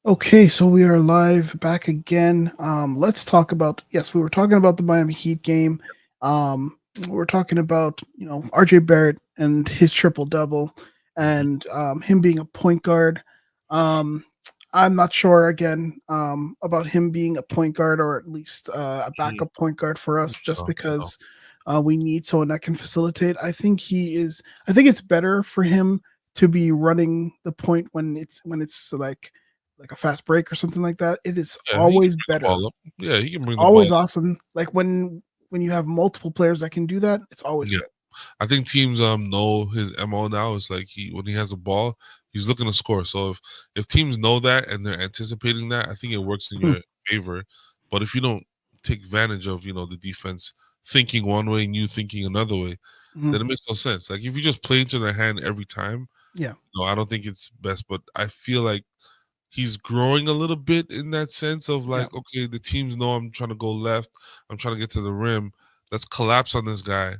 Okay, so we are live back again. Let's talk about yes, we were talking about the Miami Heat game. We're talking about RJ Barrett and his triple double, Mhm. and him being a point guard. Um, I'm not sure again about him being a point guard or at least a Mhm. backup point guard for us, just No. because we need someone that can facilitate. I think he is. I think it's better for him to be running the point when it's like a fast break or something like that. It is Yeah, he can always bring the better. ball up. Yeah, he can It's bring the ball always up. awesome. Like when you have multiple players that can do that, it's always Yeah. good. I think teams know his MO now. It's like when he has a ball, he's looking to score. So if teams know that and they're anticipating that, I think it works in Hmm. your favor. But if you don't take advantage of, the defense thinking one way and you thinking another way, Mhm. then it makes no sense. Like if you just play into their hand every time, Yeah, I don't think it's best. But I feel like he's growing a little bit in that sense of yeah, like, okay, the teams know I'm trying to go left, I'm trying to get to the rim. Let's collapse on this guy.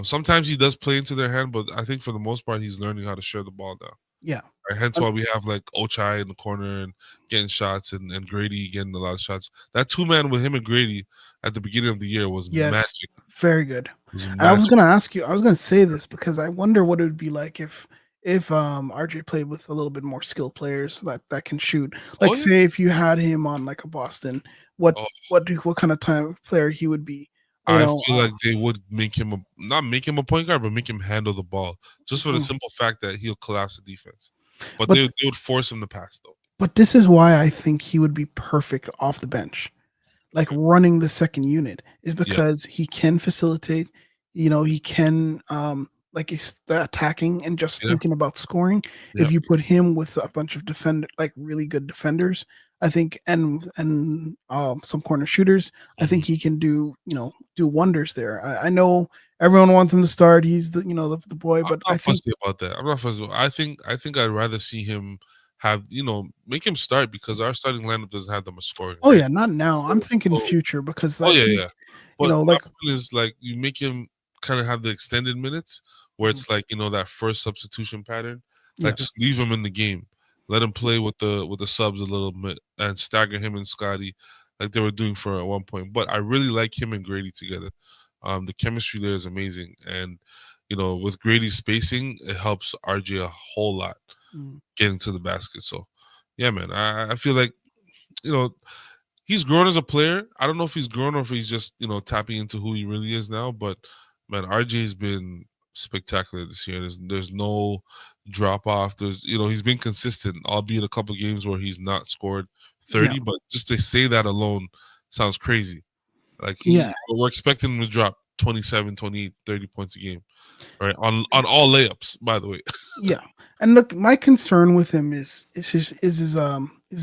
Sometimes he does play into their hand, but I think for the most part he's learning how to share the ball now. yeah. Right? Hence Um, why we have like Ochai in the corner and getting shots and Grady getting a lot of shots. That two man with him and Grady at the beginning of the year was yes, magic. very good. It was And I was magic. gonna ask you, I was gonna say this because I wonder what it would be like if RJ played with a little bit more skilled players that can shoot. Oh Like yeah. say if you had him on like a Boston, what Oh, what kind of time player he would be? You I know, feel like they would make him not make him a point guard, but make him handle the ball, just for the mhm. simple fact that he'll collapse the defense. But but they would force him to pass though. But this is why I think he would be perfect off the bench, like Okay. running the second unit, is Yeah. because he can facilitate. He can like he's the attacking and just Yeah. thinking about scoring. If Yep. you put him with a bunch of like really good defenders, I think, and some corner shooters, I Mhm. think he can do wonders there. I know everyone wants him to start. He's the boy, I'm but I not think fussy about that. I'm not fussy. I think I'd rather see him have make him start because our starting lineup doesn't have that much scoring, oh right? yeah, not now. I'm So, thinking so future because oh I yeah, think yeah. But my like point is like you make him kind of have the extended minutes where mhm, it's like that first substitution pattern. yeah. Like just leave him in the game, let him play with the subs a little bit, and stagger him and Scotty like they were doing for at one point. But I really like him and Grady together. The chemistry there is amazing, and with Grady's spacing, it helps RJ a whole lot Mm. getting to the basket. So, yeah, man, I feel like you know he's grown as a player. I don't know if he's grown or if he's just tapping into who he really is now. But man, RJ's been spectacular this year. There's no drop off. There's he's been consistent, albeit a couple games where he's not scored Yeah. 30. But just to say that alone sounds crazy. Like Yeah. we're expecting him to drop 27, 28, 30 points a game, right? On all layups, by the way. Yeah. And look, my concern with him is his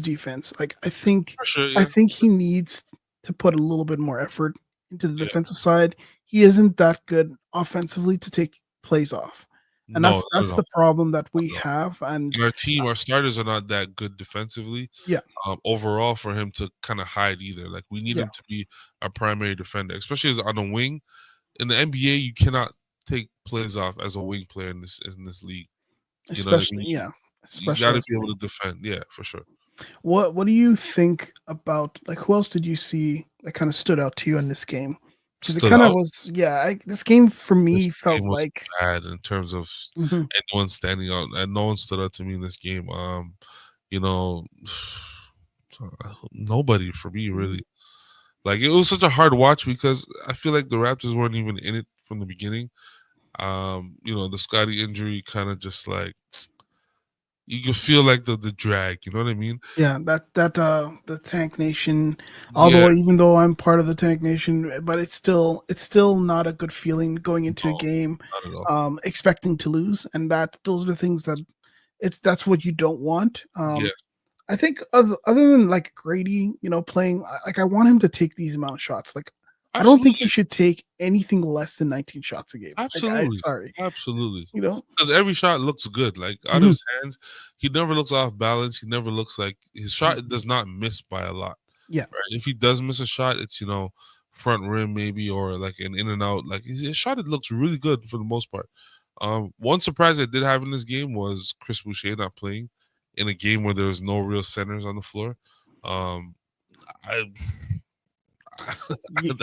defense. Like For sure, I yeah, think he needs to put a little bit more effort into the yeah. defensive side. He isn't that good offensively to take plays off. And No, that's not at that's all. the problem that we Not at all. have. And And our team, our starters are not that good defensively. yeah, Overall, for him to kind of hide either, like we need yeah, him to be our primary defender, especially as on a wing. In the NBA, you cannot take plays off as a wing player in this league. You know what I especially mean? yeah, You got especially to as be able well. to defend. Yeah, for sure. What do you think about like who else did you see that kind of stood out to you in this game? Because it Stood kind of out. was this game for This me game felt was like bad in terms of mhm, anyone standing out, and no one stood out to me in this game. You know, nobody for me mhm. really. Like it was such a hard watch because I feel like the Raptors weren't even in it from the beginning. The Scotty injury kind of just like you can feel like the drag. You know what I mean? Yeah, that the Tank Nation, Yeah, although even though I'm part of the Tank Nation, but it's still not a good feeling going into a no, game not at all. expecting to lose, and those are the things that's what you don't want. Yeah, I think other than like Grady, playing like I want him to take these amount of shots. Like I don't think he absolutely, should take anything less than 19 shots a game. Like I absolutely, sorry, absolutely. you know. Because every shot looks good. Like out of Mhm, his hands, he never looks off balance. He never looks like his mhm. shot does not miss by a lot. Yeah, Right? If he does miss a shot, it's front rim maybe or like an in and out. Like his shot, it looks really good for the most part. One surprise I did have in this game was Chris Boucher not playing. in a game where there was no real centers on the floor. Um, I,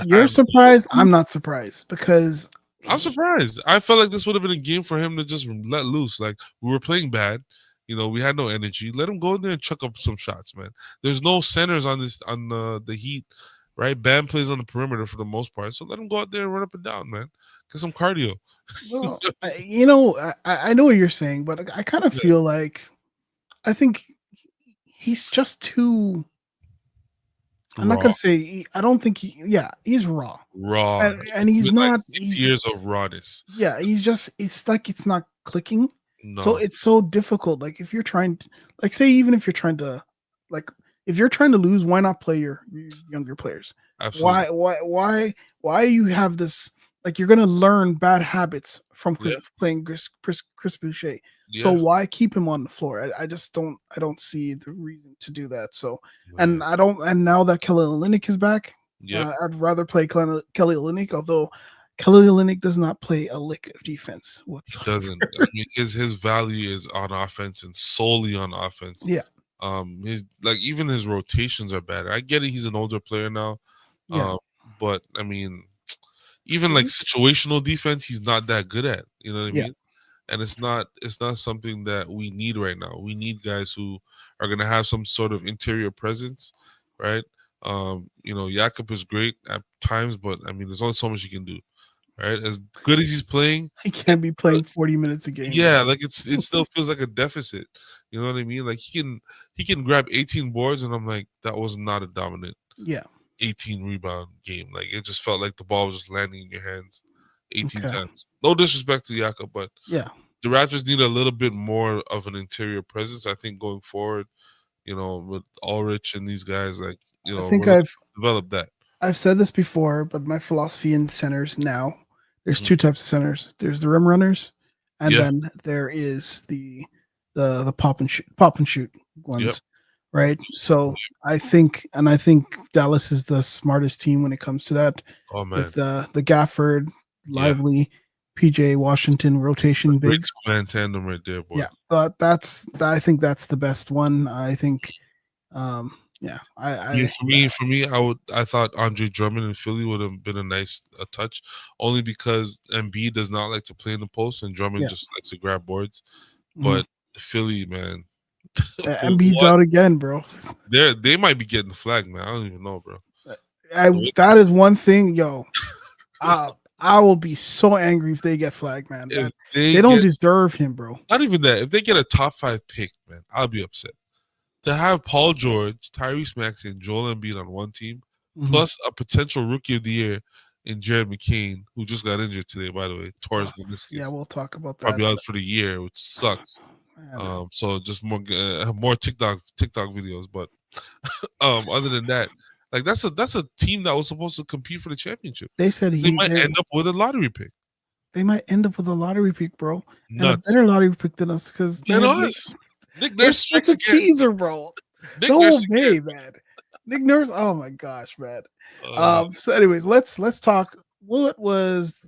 You're surprised. I'm not surprised because I'm surprised. I felt like this would have been a game for him to just let loose. Like we were playing bad, we had no energy. Let him go in there and chuck up some shots, man. There's no centers on the Heat, right? Bam plays on the perimeter for the most part, so let him go out there and run up and down, man. Get some cardio. well, I know what you're saying, but I kind of Yeah, feel like I think he's just too. I'm not raw, gonna say. I don't think yeah, he's raw, raw. and he's With like not. 6 years of rawness. Yeah, he's just. It's like it's not clicking. So No, it's so difficult. Like if you're trying to, like, say even if you're trying to, like, if you're trying to lose, why not play your younger players? absolutely. Why you have this? Like you're gonna learn bad habits from Yeah, playing Chris Boucher. So yeah, why keep him on the floor? I just don't. I don't see the reason to do that. So, and man. I don't. And now that Kelly Olynyk is back, Yep. I'd rather play Kelly Olynyk. Although Kelly Olynyk does not play a lick of defense He whatsoever. doesn't. I mean, his value is on offense and solely on offense. Yeah, His like even his rotations are bad. I get it. He's an older player now. yeah, Um, but I mean, even like situational defense, he's not that good at. You know what I yeah. mean? And it's not something that we need right now. We need guys who are gonna have some sort of interior presence, right? Jakob is great at times, but I mean, there's only so much he can do, right? As good as he's playing, He can't be it's playing 40 minutes a game, yeah, bro. like it still feels like a deficit. You know what I mean? Like he can grab 18 boards, and I'm like, that was not a dominant Yeah. 18 rebound game. Like it just felt like the ball was just landing in your hands 18 Okay. times. No disrespect to Yaka, but Yeah. the Raptors need a little bit more of an interior presence. I think going forward, with Ulrich and these guys, like I we're think looking to develop that. I've said this before, but my philosophy in centers now, there's Mhm. two types of centers. There's the rim runners, and Yeah. then there is the pop and shoot Yep. ones, right? So I think Dallas is the smartest team when it comes to that, Oh man. with the Gafford, Yeah. Lively, PJ Washington rotation Great bigs. two-man tandem right there, boy. Yeah, but I think that's the best one. I think, yeah, I mean, I for me, I thought Andre Drummond in Philly would have been a nice touch, only because Embiid does not like to play in the post and Drummond yeah. just likes to grab boards. Mhm. But Philly, man, Embiid's what out again, bro. they might be getting the flag, man. I don't even know, bro. The way That is one thing, yo. I will be so angry if they get flagged, man. if That they they don't get deserve him, bro. not even that, if they get a top 5 pick, man, I'll be upset. To have Paul George, Tyrese Maxey, and Joel Embiid on one team, Mhm. plus a potential rookie of the year in Jared McCain, who just got injured today, by the way, tore his Yeah, meniscus, we'll talk about that. probably out for the year, which sucks. Man. So just more TikTok videos, but other than that, like that's a team that was supposed to compete for the championship. They said They might end up with a lottery pick. they might end up with a lottery pick, bro, and a Nuts. better lottery pick than us because Than man, us. Nick they're Nurse such strikes a again. teaser, bro. Nick No Nurse again. way, man. Nick Nurse. Oh my gosh, man. Uh, So, anyways, let's talk. What was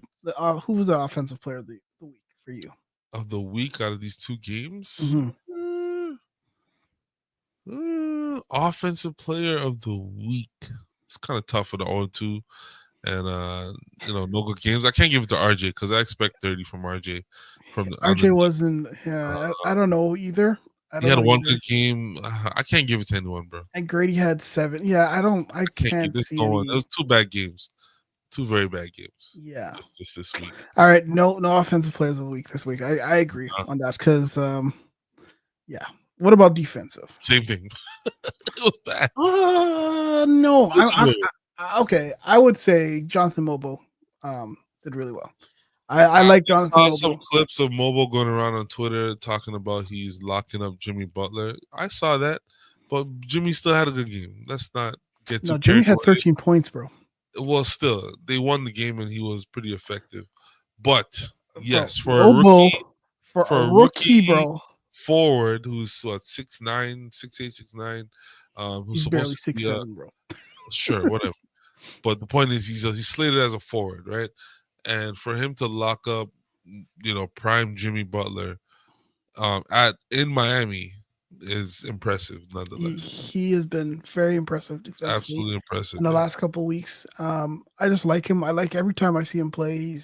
who was the offensive player of the week for you? of the week out of these 2 games. Hmm. uh, Offensive player of the week. It's kind of tough for the 0-2 and no good games. I can't give it to RJ because I expect 30 from RJ from on the RJ Knicks. wasn't. Yeah, I Uh, don't know either. I he don't had know one either. good game. I can't give it to anyone, bro. And Grady had 7. Yeah, I don't. I I can't give can't this see no one. It was any. 2 bad games. 2 very bad games. Yeah. This week. All right. No offensive players of the week this week. I agree Uh, on that because yeah. What about defensive? Same thing. It was bad. No. It was horrible. Okay. I would say Jonathan Mobo did really well. I I like Jonathan saw some Mobo. clips of Mobile going around on Twitter talking about he's locking up Jimmy Butler. I saw that, but Jimmy still had a good game. Let's not get too No, Jimmy carried had away. 13 points, bro. Well, still, they won the game and he was pretty effective. But Bro, yes, Mobo for for a a rookie, rookie bro. forward who's what 6'9", 6'8", 6'9", who's He's supposed barely to six be a seven, bro. sure whatever. But the point is he's slated as a forward, right? And for him to lock up, prime Jimmy Butler, at in Miami, is impressive nonetheless. he has been very impressive defensively Absolutely impressive, in the man. last couple of weeks. I just like him. I like every time I see him play.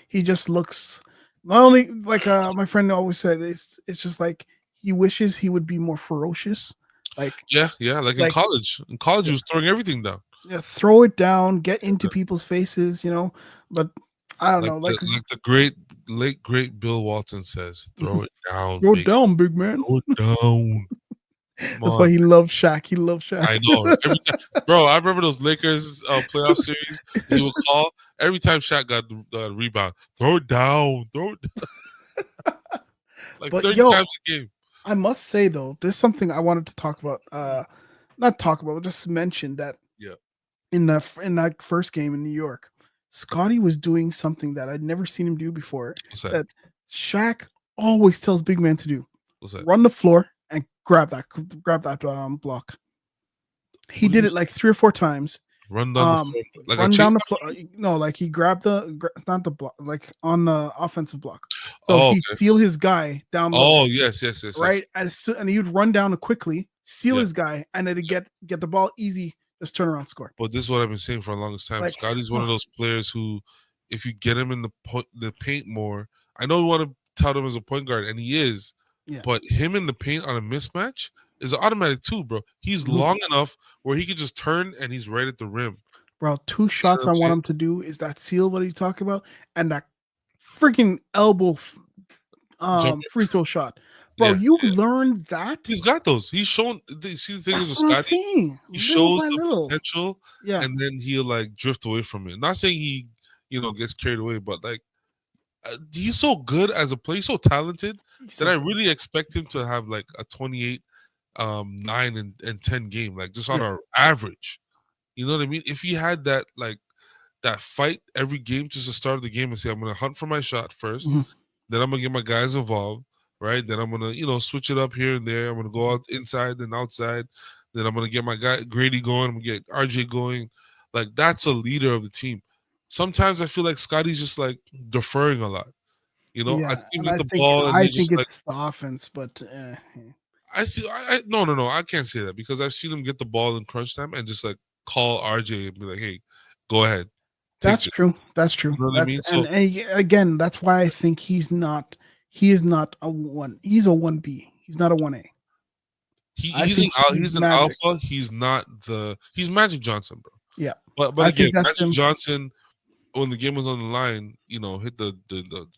He just looks not only like my friend always said. It's just like he wishes he would be more ferocious. Like Yeah, yeah. Like in like college. In college, yeah, he was throwing everything down. yeah, throw it down, get into people's faces, But I don't know, Like the great late great Bill Walton says, "Throw it down, throw it big. down, big man. Throw it down. Come That's why on." he loves Shaq. He loves Shaq. I know. Every time, bro. I remember those Lakers playoff series. He would call every time Shaq got the rebound. Throw it down. Throw it down. Like But 30 yo, times a game. I must say though, there's something I wanted to talk about. Not talk about, but just mention that Yeah. in that first game in New York, Scotty was doing something that I'd never seen him do before. What's that? That Shaq always tells big man to do: What's that? run the floor and grab that block. He What do you did mean? it like 3 or 4 times. Run down the floor like a Run chase down the down? floor. No, like he grabbed not the block, like on the offensive block. So Oh, he okay. seal his guy down low, Oh, yes, yes, yes, yes. right? And he would run down quickly, seal Yeah. his guy, and then get the ball easy, just turn around, score. But this is what I've been saying for the longest time. Like, Scotty's one of oh, those players who, if you get him in the paint more, I know you want to tout him as a point guard, and he is, yeah. but him in the paint on a mismatch is automatic too, bro. He's Mhm. long enough where he could just turn and he's right at the rim. Bro, 2 You know shots what I I'm want saying? him to do is that seal, what are you talking about? And that freaking elbow Jump. free throw shot. Bro, Yeah, you learned that? he's got those. He's shown. See, the thing is That's with what I'm Scotty, saying. he Little shows by the little. potential, Yeah. and then he'll like drift away from it. Not saying he, gets carried away, but like he's so good as a player, he's so talented He's that so I good. really expect him to have like a 28, 9 and 10 game, like just on Yeah. our average. You know what I mean? If he had that like that fight every game just to start the game and say, I'm gonna hunt for my shot first, Mhm. then I'm gonna get my guys involved, right? Then I'm gonna, switch it up here and there. I'm gonna go out inside then outside. Then I'm gonna get my guy Grady going. I'm gonna get RJ going. Like that's a leader of the team. Sometimes I feel like Scotty's just like deferring a lot. I Yeah, see him and get the ball and I he's think just like, it's the offense, but I see. No, no, no. I can't say that because I've seen him get the ball in crunch time and just like call RJ and be like, "Hey, go ahead, take that's this." true. That's true. You know what I That's mean? So again, that's why I think he is not a 1. He's a 1B. He's not a 1A. I think he's he's an magic. alpha. He's not he's Magic Johnson, bro. Yeah. But I again, think that's Magic him. Johnson when the game was on the line, hit the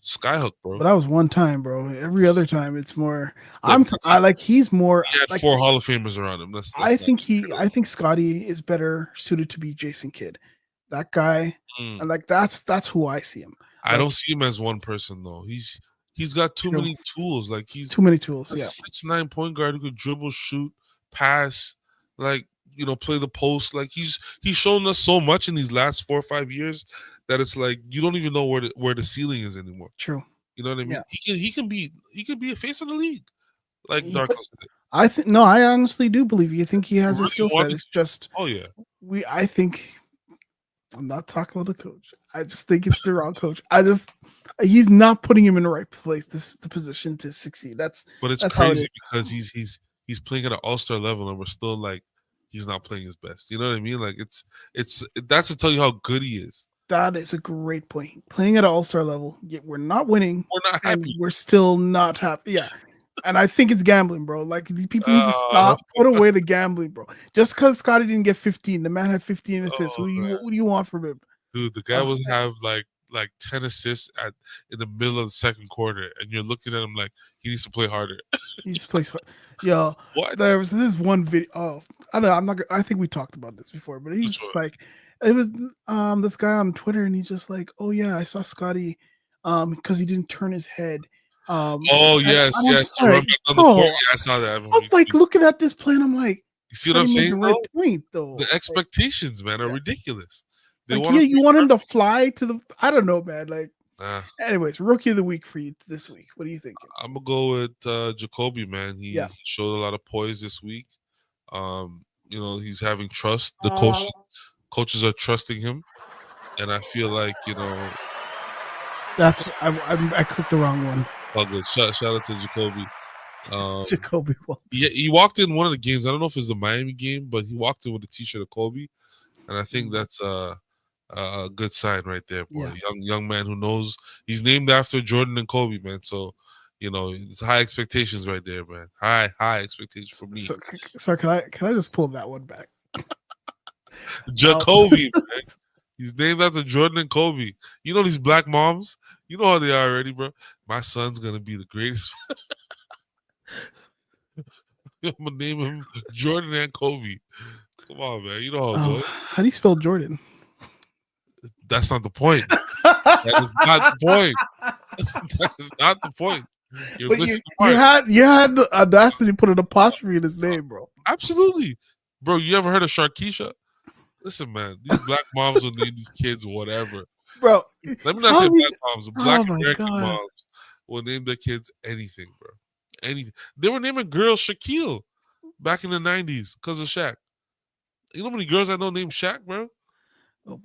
skyhook, But bro. that was one time, bro. Every other time it's more Yeah, because I like he's more he had like four Hall of Famers around him. That's not. I think Scotty is better suited to be Jason Kidd. That guy, and Mm. like that's who I see him. I don't Like see him as one person though. He's got too true. many tools. Like he's Too many tools. a Yeah. 6'9" point guard who could dribble, shoot, pass, like play the post. Like he's shown us so much in these last 4 or 5 years that it's like you don't even know where the ceiling is anymore. True. You know what I mean? Yeah. He can be a face of the league, like He could, Darko said. I think no, I honestly do believe you think he He has a really skill set. wanted. It's just Oh yeah, I think I'm not talking about the coach. I just think it's the wrong coach. He's not putting him in the right place, the position to succeed. but it's That's how it crazy is. because he's playing at an all-star level and we're still like he's not playing his best. You know what I mean? Like it's that's to tell you how good he is. That is a great point. Playing at all-star level, yet we're not winning We're not and happy. we're still not happy. Yeah. And I think it's gambling, bro. Like these people need to Uh, stop, put away the gambling, bro. Just because Scotty didn't get 15, the man had 15 assists. oh man, What do you want from him? dude, the guy Uh, was have like 10 assists in the middle of the second quarter, and you're looking at him like he needs to play harder. he just plays. Yo, What? there was this one video. Oh, I don't know. I'm not. I think we talked about this before, but he was Which just one? like, it was this guy on Twitter, and he's just like, oh yeah, I saw Scotty, because he didn't turn his head. Oh And yes, I'm yes, just to run like, back on the bro, court. Yeah, I saw that. I'm like looking at this play, and I'm like, You see what I'm Scotty made saying the right though? point though. The expectations, man, are Yeah. ridiculous. They Like want to you be want him to perfect. fly to the. I don't know, man. Like, Nah, anyways, rookie of the week for you this week. What are you thinking? I'm gonna go with Jacoby, man. Yeah. He showed a lot of poise this week. He's having trust. The coaches are trusting him, and I feel like That's I clicked the wrong one. it's all good. Shout out to Jacoby. Um, It's Jacoby Walters. yeah, he walked in one of the games. I don't know if it's the Miami game, but he walked in with a T-shirt of Kobe, and I think that's a good sign right there, boy. Yeah. Young man who knows he's named after Jordan and Kobe, man. So, it's high expectations right there, man. High expectations for me. So can I just pull that one back? Jacoby, man. He's named after Jordan and Kobe. You know these black moms? You know how they are already, bro. My son's gonna be the greatest. I'm gonna name him Jordan and Kobe. Come on, man. You know how it goes. How do you spell Jordan? That's not the point. That is not the point. That is not the point. You're But missing you the mark. had the audacity to put an apostrophe in his name, bro. Absolutely. Bro, you ever heard of Sharkeisha? Listen, man, these black moms will name these kids whatever. Bro, Let me not say black moms. Black American God. moms will name their kids anything, bro. Anything. They were naming girls Shaquille back in the 90s because of Shaq. You know how many girls I know named Shaq, bro? Oh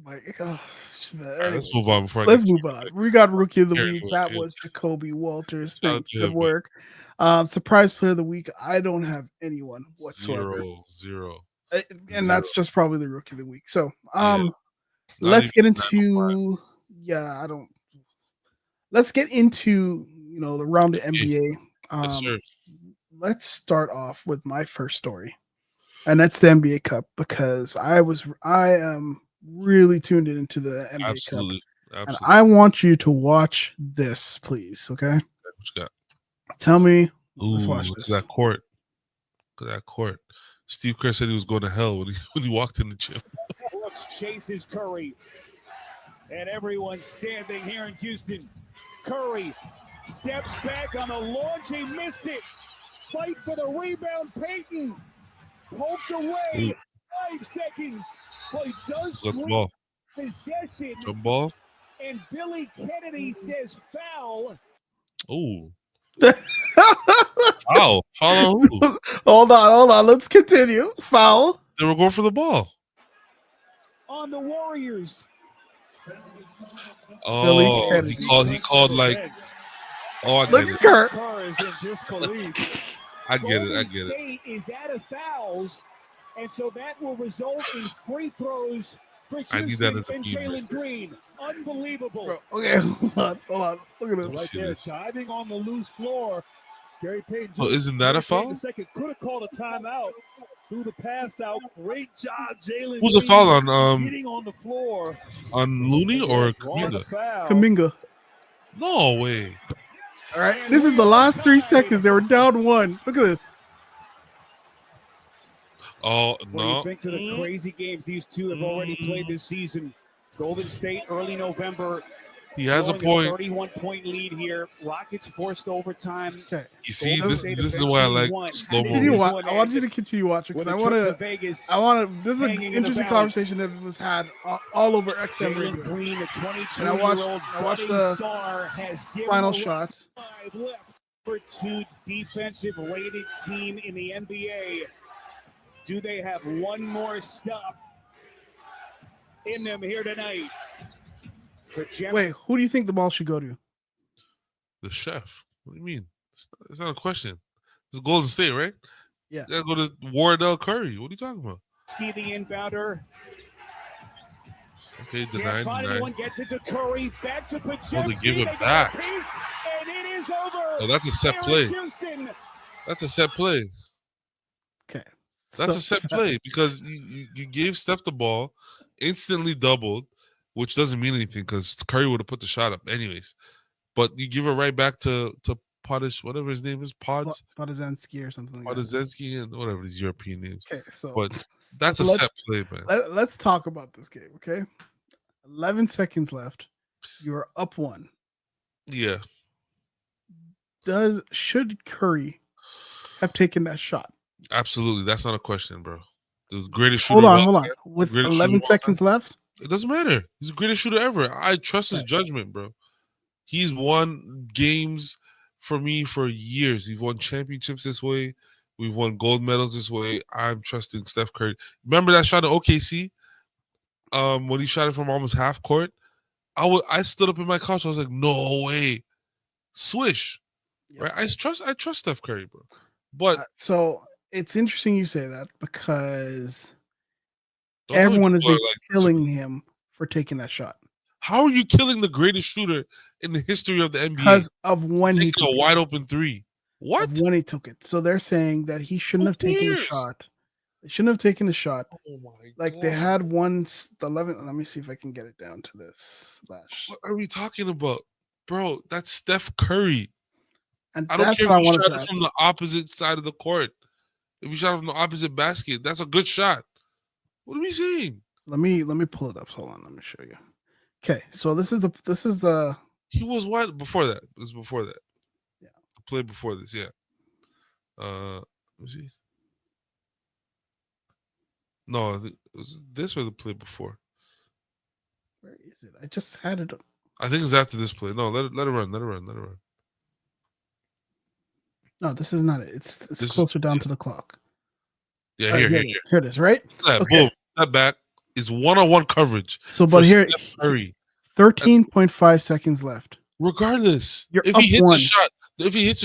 my gosh. Right, let's move on before Let's move on. We got Rookie of the Carry Week. away, That yeah. was Jacoby Walters. Shout out Thanks. to Good him, work. Surprise Player of the Week. I don't have anyone whatsoever. Zero. And that's just probably the Rookie of the Week. So Yeah. let's get into I don't let's get into the round of NBA. Yes, sir. Let's start off with my first story. And that's the NBA Cup, because I am really tuned into the NBA Cup. And I want you to watch this, please. Okay. What you got? Tell me. Ooh, let's watch look this. at that court. Look at that court. Steve Kerr said he was going to hell when he walked in the gym. Brooks chases Curry. And everyone's standing here in Houston. Curry steps back on the launch. He missed it. Fight for the rebound. Payton poked away. 5 seconds. But he does ball. Possession. Jump ball. And Billy Kennedy says foul. Ooh. Foul. Foul on who? Hold on. Let's continue. Foul. They were going for the ball. On the Warriors. Oh, he called like. Oh, I Look get at it. Kerr. Kerr is in disbelief. I get it. Golden State is out of fouls, and so that will result in free throws for Houston and Jalen Green. Unbelievable. Bro, okay, hold on. Look at this. Right there, diving on the loose floor. Gary Payton. So isn't that a foul? Second could have called a timeout. Through the pass out. Great job, Jalen. Who's a foul on getting on the floor? On Looney or Kuminga? Kuminga. No way. All right, this is the last 3 seconds. They were down 1. Look at this. Oh, no. What do you think to the crazy games these two have already played this season? Golden State, early November. He has a point. 31-point lead here. Rockets forced overtime. Okay. You see, this is why I like slow mo. I want you to continue watching because I want to. This is an interesting conversation that was had all over XM Radio. Green, the 22-year-old I watched the star, has final shot. 5 left. Number 2 defensive rated team in the NBA. Do they have one more stop in them here tonight? Wait, who do you think the ball should go to? The chef. What do you mean? It's not a question. It's Golden State, right? Yeah. You gotta go to Wardell Curry. What are you talking about? Ski the inbounder. Okay, denied. One gets it to Curry. Back to Pajemski. Oh, they give it back. And it is over. Oh, that's a set play. That's a set play. Okay. That's a set play because you gave Steph the ball, instantly doubled, which doesn't mean anything because Curry would have put the shot up anyways. But you give it right back to Podish, whatever his name is, Podazensky or something like that. Podazensky and whatever these European names. Okay, so but that's a set play, man. Let's talk about this game, okay? 11 seconds left. You're up 1. Yeah. Should Curry have taken that shot? Absolutely. That's not a question, bro. The greatest shooter. Hold on. With 11 seconds left? It doesn't matter. He's the greatest shooter ever. I trust his judgment, bro. He's won games for me for years. We've won championships this way. We've won gold medals this way. I'm trusting Steph Curry. Remember that shot at OKC? When he shot it from almost half court? I stood up in my couch. I was like, no way. Swish. Yep. right? I trust Steph Curry, bro. But So it's interesting you say that because don't tell me everyone has people been are like killing him for taking that shot how are you killing the greatest shooter in the history of the NBA? because of when he Taking took a wide open three. What? of when he took it. So they're saying that he shouldn't Who have taken the cares? shot. They shouldn't have taken the shot. Oh my Like they god. had the 11. Let me see if I can get it down to this slash. What are we talking about? Bro, that's Steph Curry. And I don't that's care what if I you wanted shot to it ask. from the opposite side of the court. If you shot it from the opposite basket, that's a good shot. What are we saying? Let me pull it up. Hold on, let me show you. Okay, so this is the He was what before that? It was before that. Yeah. The play before this, yeah. Let me see. No, was it this or the play before? where is it? I just had it. I think it's after this play. No, let it run. Let it run. Let it run. No, this is not it. It's This is closer down to the clock. yeah. All right, Here, here here, it is. here. Here it is. Right. That Okay. boom. That back is one-on-one coverage So, for but here, Steph Curry. 13.5 seconds left. Regardless, You're if up he hits a one.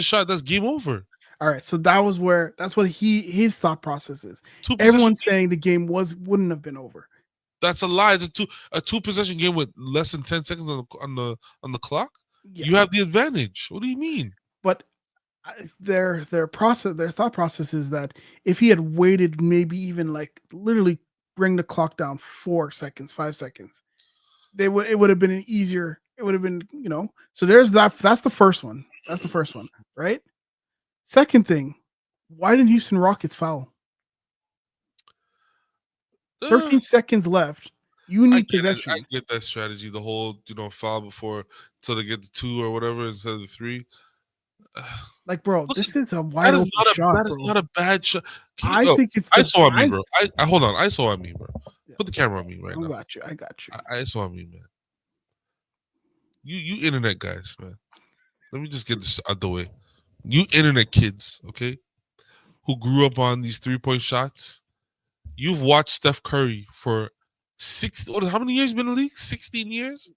shot, that's game over. All right, so that's what his thought process is. Two possession. Everyone's saying the game wouldn't have been over. That's a lie. It's a two possession game with less than 10 seconds on the clock. Yeah. You have the advantage. What do you mean? But their thought process is that if he had waited, maybe even like literally bring the clock down 4 seconds, 5 seconds, it would have been an easier. It would have been, So there's that. That's the first one. That's the first one, right? Second thing, why didn't Houston Rockets foul? 13 seconds left. You need possession. I get that strategy. The whole foul before till they get the 2 or whatever instead of the 3. Like, bro, Look, this is a wide open shot. That is not a bad shot. I think it's. I saw on me, bro. I hold on. I saw on me, bro. Yeah. Put the camera on me right now. I got you. I saw on me, man. You internet guys, man. Let me just get this out the way. You internet kids, okay, who grew up on these 3-point shots. You've watched Steph Curry for how many years been in the league? 16 years?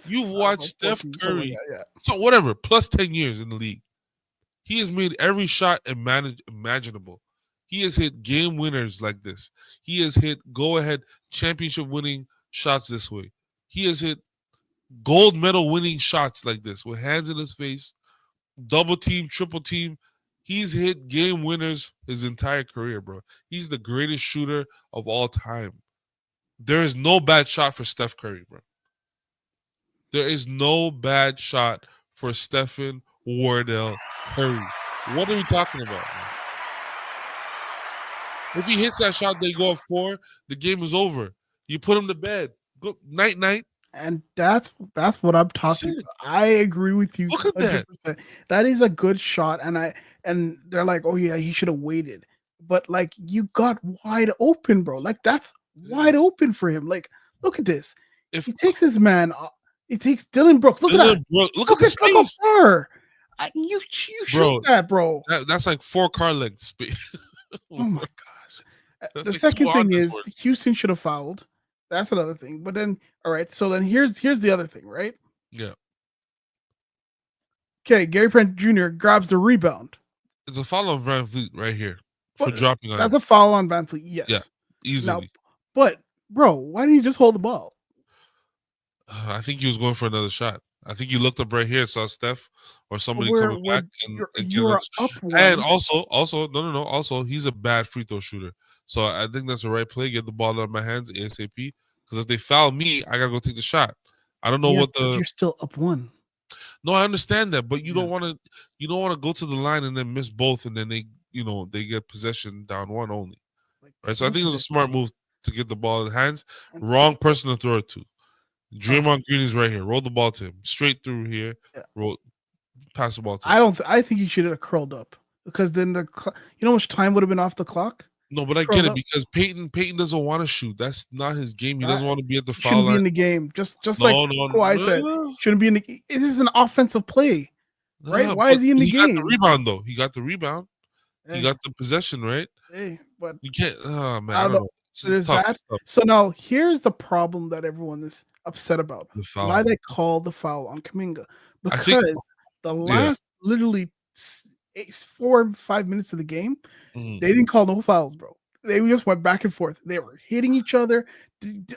You've watched Steph Curry. Yeah. So whatever, plus 10 years in the league. He has made every shot imaginable. He has hit game winners like this. He has hit go-ahead championship winning shots this way. He has hit gold medal winning shots like this with hands in his face, double team, triple team. He's hit game winners his entire career, bro. He's the greatest shooter of all time. There is no bad shot for Steph Curry, bro. There is no bad shot for Stephen Wardell Curry. What are we talking about, man? If he hits that shot, they go up 4, the game is over. You put him to bed. Go night. And that's what I'm talking about. I agree with you. Look at 100%. that. That is a good shot. And they're like, oh yeah, he should have waited. But like you got wide open, bro. Like that's wide open for him. Like, look at this. If he takes his man, he takes Dylan Brooks. Look at that. Look at the space. You shoot that, bro. That's like 4 car lengths space. Oh my gosh. That's The like second 2 thing arms is worth. Houston should have fouled. That's another thing. But then, all right. So then here's the other thing, right? Yeah. Okay, Gary Trent Jr. grabs the rebound. It's a foul on Van Vliet right here for dropping on That's him. a foul on Van Vliet, yes. Yeah, easily. Now, but bro, why didn't you just hold the ball? I think he was going for another shot. I think you looked up right here and saw Steph or somebody coming back and you're up one. And also, no. Also, he's a bad free throw shooter. So I think that's the right play. Get the ball out of my hands ASAP. Because if they foul me, I gotta go take the shot. I don't know you're still up 1. No, I understand that, but you don't want to go to the line and then miss both, and then they get possession down 1 only. Right. So I think it was a smart move to get the ball in hands. Wrong person to throw it to. Draymond Green is right here. Roll the ball to him. Straight through here. Pass the ball to him. I think he should have curled up because then you know how much time would have been off the clock? No, but I get it because Peyton doesn't want to shoot. That's not his game. He doesn't want to be at the foul line. Shouldn't be in the game. Just like Kawhi said, shouldn't be in the. This is an offensive play, right? Why is he in the game? He got the rebound though. He got the rebound. Hey. He got the possession, right? Hey, but you can't. Oh man, I don't know. There's that. So now here's the problem that everyone is upset about. Why they call the foul on Kuminga? Because the literally 4 or 5 minutes of the game, Mhm. they didn't call no fouls, bro. They just went back and forth. They were hitting each other.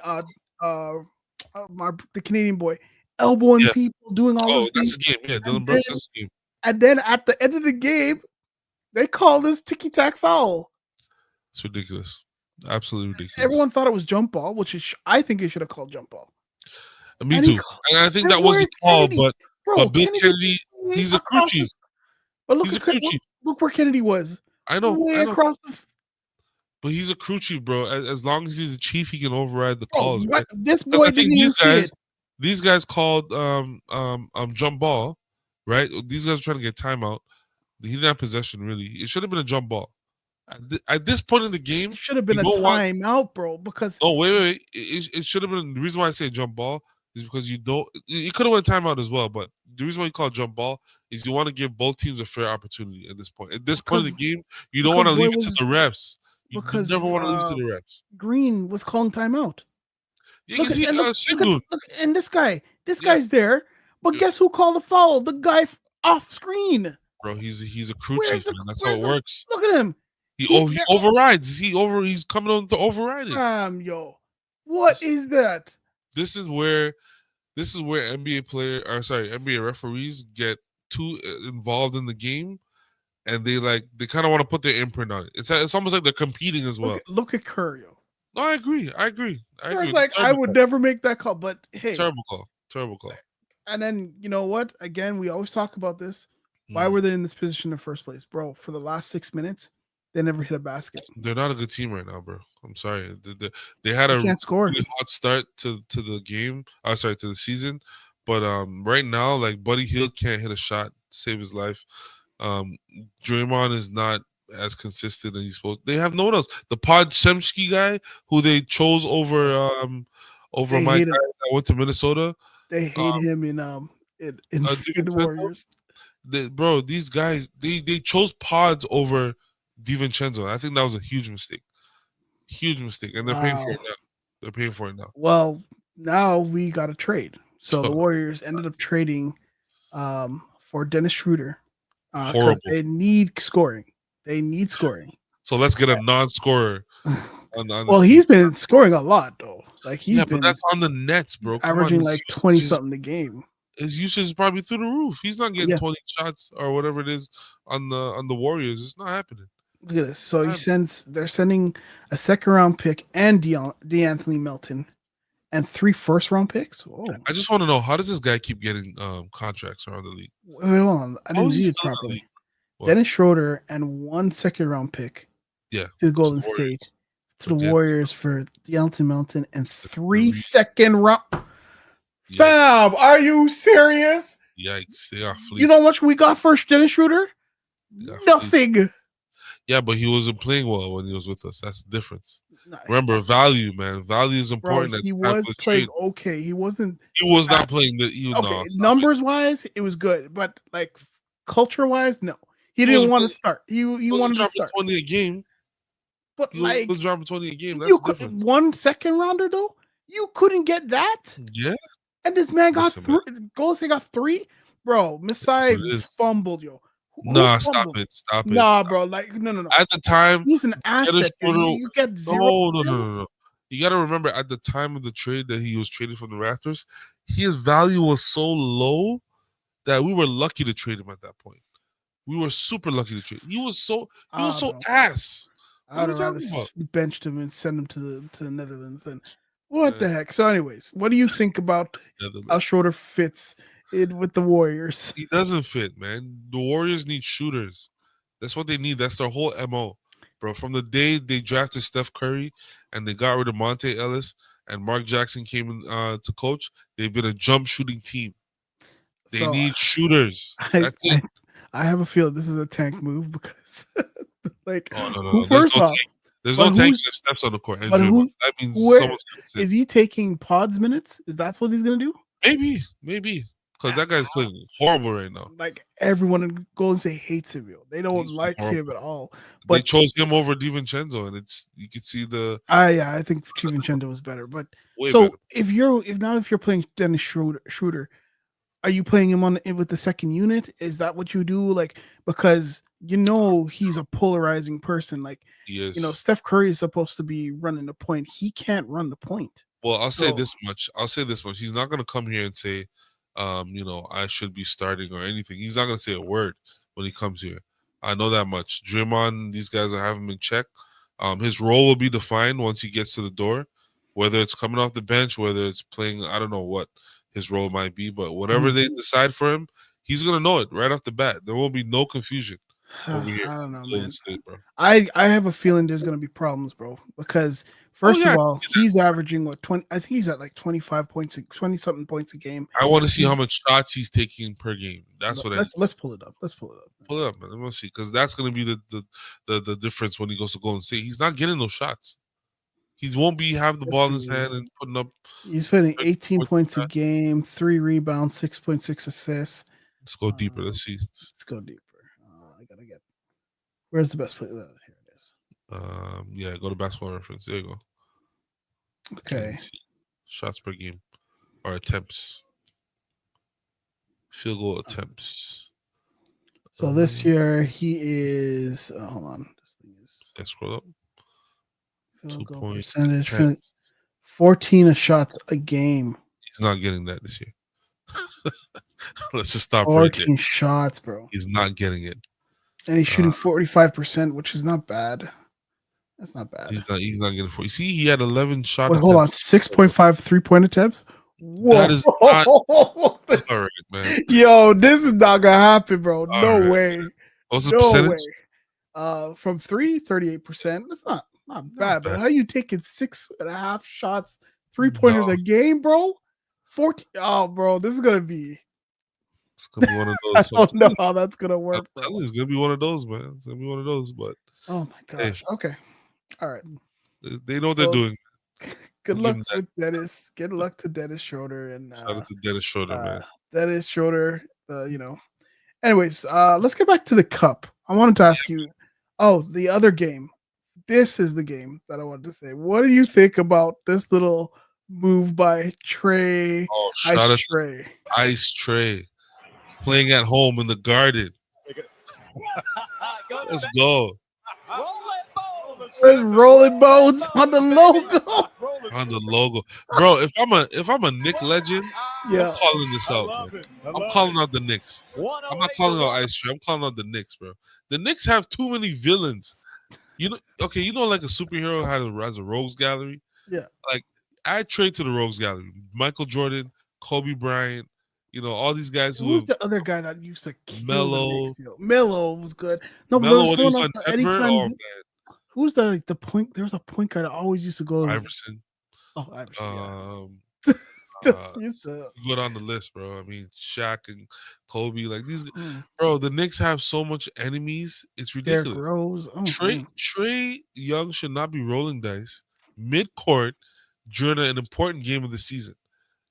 Uh, the Canadian boy elbowing Yeah. people, doing all Oh, this that's things, the game. Yeah, Dylan and then Brooks. That's the game. at the end of the game, they called this ticky tack foul. It's ridiculous. Absolutely ridiculous. Everyone thought it was jump ball, which I think it should have called jump ball. Me And he too. And I think and that was the where's call, Kennedy? Bro, but Bill Kennedy Kennedy, way he's a crew across chief. the but He's a crew chief. look where Kennedy was. I know, Way I know. across the But he's a crew chief, bro. As long as he's a chief, he can override the bro. calls, What right? this Because boy I think didn't even see it. these guys called jump ball, right? These guys were trying to get timeout. He didn't have possession really. It should have been a jump ball. At this point in the game, It should have you been a don't want. timeout, bro. Because Oh wait. It should have been. The reason why I say jump ball is because you don't. You could have went timeout as well, but the reason why you call it jump ball is you want to give both teams a fair opportunity at this point. At this point of the game, you don't want to leave it to the refs. You because never want to leave it to the refs. Green was calling timeout. Yeah, you see, Sengun. Look, and this guy, Yeah. guy's there. But Yeah. guess who called the foul? The guy off screen. Bro, he's a crew Where's chief, man. That's how it works. Look at him. He overrides. He's coming on to override it. Yo, what is that? This is where NBA referees get too involved in the game, and they kind of want to put their imprint on it. It's almost like they're competing as well. Look at Curry. No, I agree. Curry's like, I would never make that call, but hey, terrible call. And then you know what? Again, we always talk about this. Why were they in this position in the first place, bro? For the last 6 minutes, they never hit a basket. They're not a good team right now, bro. I'm sorry. They had a can't score. really hot start to the game. To the season, but right now, like Buddy Hield can't hit a shot to save his life. Draymond is not as consistent as he's supposed. They have no one else. The Podshemsky guy, who they chose over my guy that went to Minnesota. They hate him in the Warriors. Bro, these guys they chose Pods over DiVincenzo. I think that was a huge mistake. And they're paying for it now. They're paying for it now. Well, now we got a trade. So the Warriors ended up trading for Dennis Schroeder. Horrible. They need scoring. So let's get a non-scorer. Well, he's been scoring a lot though. Like but that's on the Nets, bro. Averaging like 20 something a game. His usage is probably through the roof. He's not getting 20 shots or whatever it is on the Warriors. It's not happening. Look at this. So they're sending a second round pick and DeAnthony Melton and 3 first round picks. Whoa. I just want to know, how does this guy keep getting contracts around the league? Wait, hold on. I didn't read it properly. Dennis Schroeder and 1 second round pick. Yeah. To Golden State. To the Warriors for DeAnthony Melton and 3 second round. Yikes. Fab, are you serious? Yikes. They got fleeced. You know how much we got for Dennis Schroeder? Nothing. Fleeced. Yeah, but he wasn't playing well when he was with us. That's the difference. Remember, value, man. Value is important. Bro, he was playing okay. He wasn't. He was not playing numbers wise, it was good, but like culture wise, no. He didn't want to start. He wanted to start 20 a game. But he was dropping 20 a game. That's the difference. 1 second rounder though, you couldn't get that. Yeah. And this man got 3. Golden State got 3. Bro, Masai fumbled, yo. Nah, stop it. Nah, bro. Like, no. At the time, he's an asset. You get 0. No. You got to remember, at the time of the trade that he was traded from the Raptors, his value was so low that we were lucky to trade him at that point. We were super lucky to trade. He was so ass. I would have benched him and sent him to the Netherlands. Then what the heck? So, anyways, what do you think about how Schroeder fits in with the Warriors? He doesn't fit, man. The Warriors need shooters. That's what they need. That's their whole MO, bro. From the day they drafted Steph Curry and they got rid of Monte Ellis and Mark Jackson came in to coach, they've been a jump shooting team. They need shooters. That's it. I have a feeling this is a tank move because, like, no. There's no tank if Steph's on the court. That means someone's gonna sit. Is he taking Pod's minutes? Is that what he's gonna do? Maybe. Because that guy's playing horrible right now. Like, everyone in Golden State hates him, yo. They don't like him at all. But they chose him over DiVincenzo, and you can see the. I think DiVincenzo was better. But better. if you're playing Dennis Schroeder, are you playing him on with the second unit? Is that what you do? Like, because he's a polarizing person. Like, He is. Steph Curry is supposed to be running the point. He can't run the point. Well, I'll say So this much. He's not going to come here and say, I should be starting or anything. He's not going to say a word when he comes here. I know that much. Draymond, these guys are having him in check. His role will be defined once he gets to the door, whether it's coming off the bench, whether it's playing. I don't know what his role might be, but whatever they decide for him, he's going to know it right off the bat. There will be no confusion over here. I don't know, Golden man. State, bro. I have a feeling there's gonna be problems, bro. Because first yeah, of I all, can see he's averaging what 20. I think he's at like 25 points, 20 something points a game. I want to see how much shots he's taking per game. That's what I need. Let's pull it up. Let's pull it up. Pull it up, man. Let's see, because that's going to be the difference when he goes to Golden State. He's not getting those shots. He won't be having the ball in his hand and putting up. He's putting 18 points a that. game, 3 rebounds, 6.6 assists. Let's go deeper. Let's see. Let's go deeper. I gotta get. Where's the best play? Here it is. Yeah, go to Basketball Reference. There you go. Okay. Shots per game or attempts. Field goal attempts. So this year he is. Hold on. This thing is. Yeah, scroll up. Field goal 2 percentage. attempts. 14 shots a game. He's not getting that this year. Let's just stop 14 right there. shots, bro. He's not getting it. And he's shooting 45%, which is not bad. That's not bad. He's not getting 40. See, he had 11 shot Wait, hold on. 6.5 3-point attempts? Whoa. That is not all right, man. Yo, this is not gonna happen, bro. All No right. way. What's the No percentage? way. From 3, 38%. That's not bad, but how are you taking 6.5 shots, 3-pointers a game, bro? 14. Oh, bro, this is gonna be. It's gonna be one of I those. don't know how that's gonna work, I'm bro. telling you, it's gonna be one of those, man. It's gonna be one of those. But Oh my gosh. Okay. All right. they know what they're doing. Good I'll luck give 'em with Dennis. Good luck to Dennis Schroeder and Shout out to Dennis Schroeder, man. Dennis Schroeder. Anyways, let's get back to the cup. I wanted to ask you. Oh, the other game. This is the game that I wanted to say. What do you think about this little move by Trey? Oh, shout out to Trey. Ice Trey playing at home in the Garden. Let's go. There's rolling bones on the logo. On the logo, bro. If I'm a Knick legend, Yeah. I'm calling this out, bro. I'm calling out the Knicks. I'm not calling out Ice Trey. I'm calling out the Knicks, bro. The Knicks have too many villains. Like a superhero has a rogues gallery. Yeah. Like add Trey to the rogues gallery. Michael Jordan, Kobe Bryant. All these guys who. Who's the other guy that used to kill Melo? Melo was good. No, but Melo there when he was someone on else, Denver. anytime. Oh man, Who's the point? There's a point guard that always used to go. Iverson. Oh, Iverson. Just used to go down the list, bro. I mean, Shaq and Kobe, like these, bro. The Knicks have so much enemies. It's ridiculous. Rose. Oh, Trey Young should not be rolling dice mid-court during an important game of the season.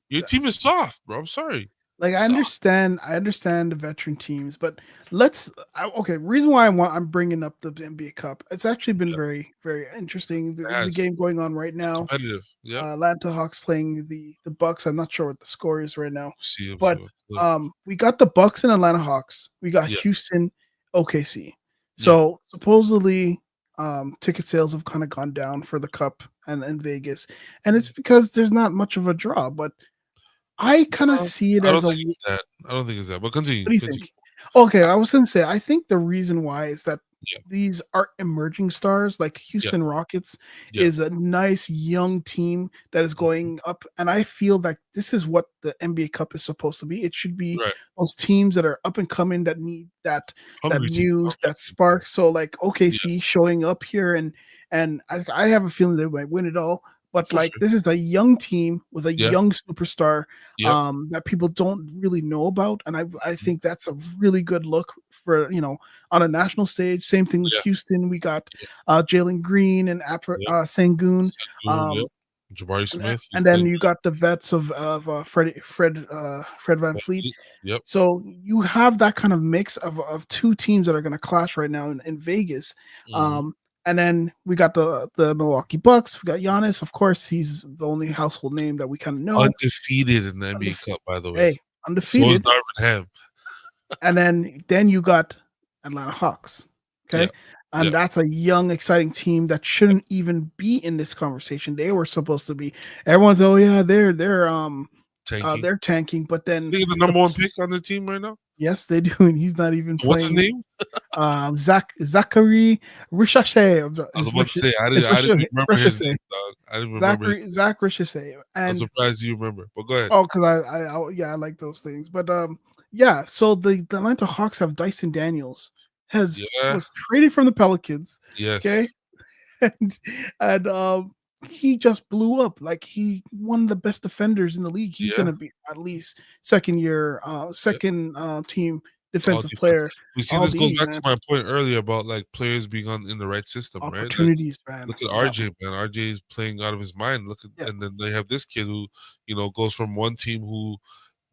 Your team is soft, bro. I'm sorry. Like I understand the veteran teams, but reason why I'm bringing up the NBA Cup. It's actually been very, very interesting. There's a game going on right now. Competitive. Yeah. Atlanta Hawks playing the Bucks. I'm not sure what the score is right now. But we got the Bucks and Atlanta Hawks. We got Houston, OKC. So supposedly ticket sales have kind of gone down for the Cup and in Vegas, and it's because there's not much of a draw, but I kind of see it as I don't think it's that. But continue. What do you think? Okay, I was going to say, I think the reason why is that these are emerging stars. Like Houston Rockets is a nice young team that is going up, and I feel like this is what the NBA Cup is supposed to be. It should be those teams that are up and coming that need that news, that spark. So like OKC showing up here, and I have a feeling they might win it all. But this is a young team with a young superstar that people don't really know about, and I think that's a really good look for on a national stage. Same thing with Houston. We got Jalen Green and Sengun, Jabari Smith, and then you got the vets of Fred VanVleet. Yep. So you have that kind of mix of two teams that are going to clash right now in Vegas. And then we got the Milwaukee Bucks. We got Giannis. Of course, he's the only household name that we kind of know. Undefeated in the NBA Cup, by the way. Hey, So is undefeated. Darvin Ham. And then you got Atlanta Hawks. Yeah. Okay. And Yeah. that's a young, exciting team that shouldn't even be in this conversation. They were supposed to be. Everyone's, oh yeah, Tanking. they're tanking. But then They the number one pick on the team right now. yes, they do, and he's not even What's his playing. name? Zachary Ricochet. I was about to say I didn't remember his name, dog. I didn't remember his name. Zach Ricochet. I'm And surprised you remember. But go ahead. oh, because I like those things. But yeah. So the Atlanta Hawks have Dyson Daniels was traded from the Pelicans. Yes. Okay, and he just blew up. Like he one of the best defenders in the league. He's gonna be at least second team defensive player. We see this goes back to my point earlier about like players being in the right system, opportunities, right? man. Look at RJ, man. RJ is playing out of his mind. And then they have this kid who, goes from one team who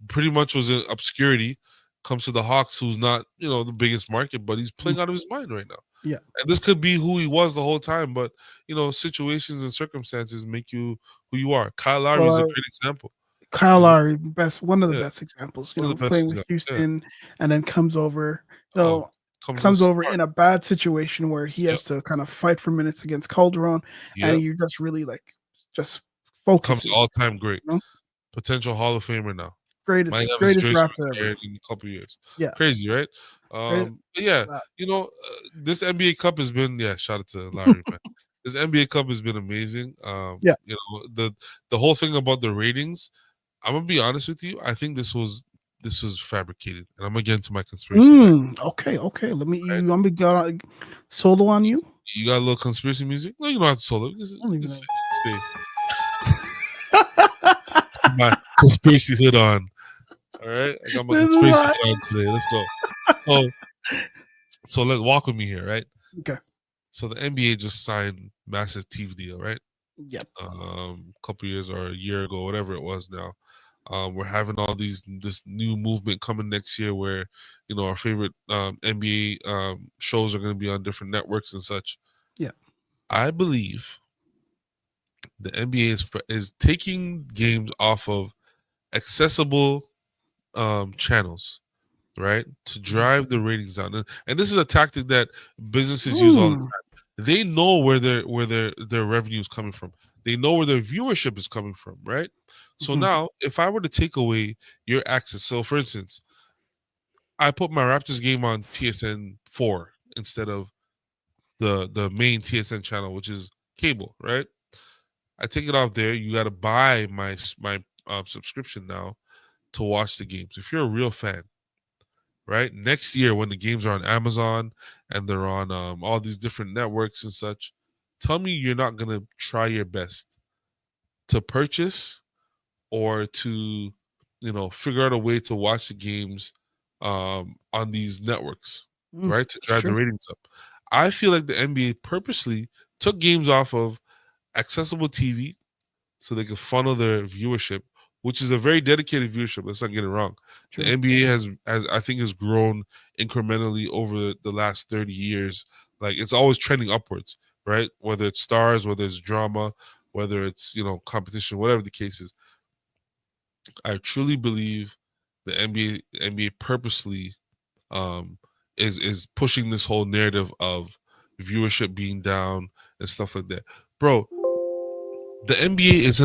pretty much was in obscurity, comes to the Hawks, who's not, the biggest market, but he's playing out of his mind right now. Yeah. And this could be who he was the whole time, but situations and circumstances make you who you are. Kyle Lowry is a great example. Kyle Lowry, one of the best examples. Playing with Houston, and then comes over. Comes over in a bad situation where he has to kind of fight for minutes against Calderon, and you just really just focus. Comes all-time great, potential Hall of Famer now. Greatest Raptor ever in a couple years. Yeah, crazy, right? This NBA Cup has been shout out to Larry, man. This NBA Cup has been amazing. The whole thing about the ratings, I'm gonna be honest with you. I think this was fabricated, and I'm gonna get into my conspiracy. Okay. Let me. Right? You want me to go solo on you? You got a little conspiracy music? No, you don't have to solo. Just stay. My conspiracy hood on. All right, I got my conspiracy hood on today. Let's go. So let's walk with me here, right? Okay. So the NBA just signed massive TV deal, right? Yep. A couple years or a year ago, whatever it was now. We're having all this new movement coming next year where, our favorite NBA shows are going to be on different networks and such. Yeah. I believe the NBA is taking games off of accessible channels, right, to drive the ratings down. And this is a tactic that businesses use all the time. They know where their revenue is coming from. They know where their viewership is coming from, right? So now, if I were to take away your access, so for instance, I put my Raptors game on TSN 4 instead of the main TSN channel, which is cable, right? I take it off there. You got to buy my subscription now to watch the games. If you're a real fan, right? Next year when the games are on Amazon and they're on all these different networks and such, tell me you're not going to try your best to purchase or to, figure out a way to watch the games on these networks, right? To drive the ratings up. I feel like the NBA purposely took games off of accessible TV so they could funnel their viewership, which is a very dedicated viewership. Let's not get it wrong. True. The NBA has grown incrementally over the last 30 years. Like it's always trending upwards, right? Whether it's stars, whether it's drama, whether it's, competition, whatever the case is. I truly believe the NBA purposely is pushing this whole narrative of viewership being down and stuff like that. Bro, the NBA is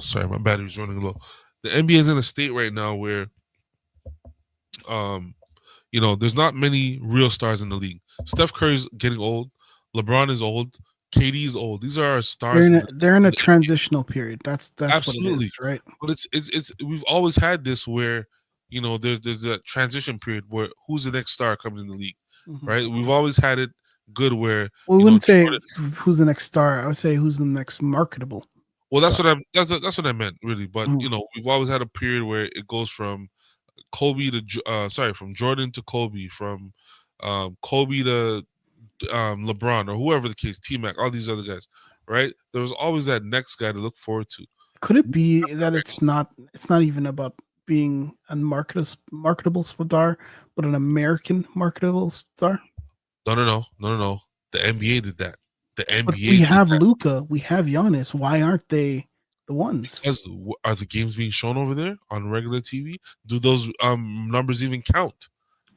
sorry, my battery's running low. The NBA is in a state right now where there's not many real stars in the league. Steph Curry's getting old, LeBron is old, KD is old. These are our stars. They're in a transitional period. That's absolutely what it is, right? But it's we've always had this where there's a transition period where who's the next star coming in the league, right? We've always had it good where we wouldn't say who's the next star. I would say who's the next marketable. Well, that's what I meant, really. But we've always had a period where it goes from Kobe to from Jordan to Kobe, from Kobe to LeBron, or whoever the case, T-Mac, all these other guys, right? There was always that next guy to look forward to. Could it be that it's not even about being a marketable star, but an American marketable star? No. The NBA did that. The NBA. But we have Luka, we have Giannis. Why aren't they The ones. Because are the games being shown over there on regular TV? Do those numbers even count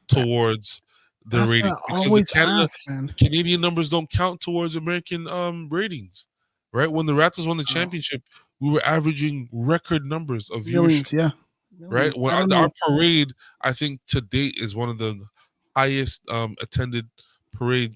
towards the That's what I ratings? Because always ask, man. Canadian numbers don't count towards American ratings, right? When the Raptors won the Oh, championship, we were averaging record numbers of viewership, millions, yeah. right? Millions. When I don't our know. parade, I think to date is one of the highest attended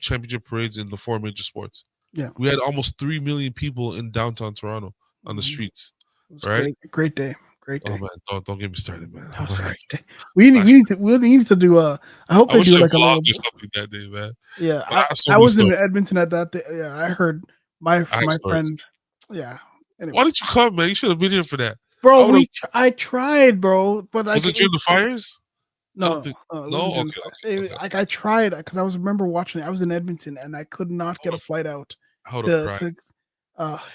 championship parades in the four major sports. Yeah. We had almost 3 million people in downtown Toronto on the Mhm. streets, It was right? great day. Great Oh day. man, don't get me started, man. That was a great day. We need to do a. I hope I they wish do I like a little. vlogged or something that day, man. Yeah, But I have so I many was in stories. Edmonton at that day. Yeah, I heard my I have stories. friend. Yeah. Anyway, Why didn't you come, man? You should have been here for that. bro, I would have. I tried, bro, but Was like it during the it's fires? I don't no, think. it No. wasn't during Okay. the Okay. Okay. like I tried because I was remember watching it. I was in Edmonton and I could not get a flight out I would have cried. to.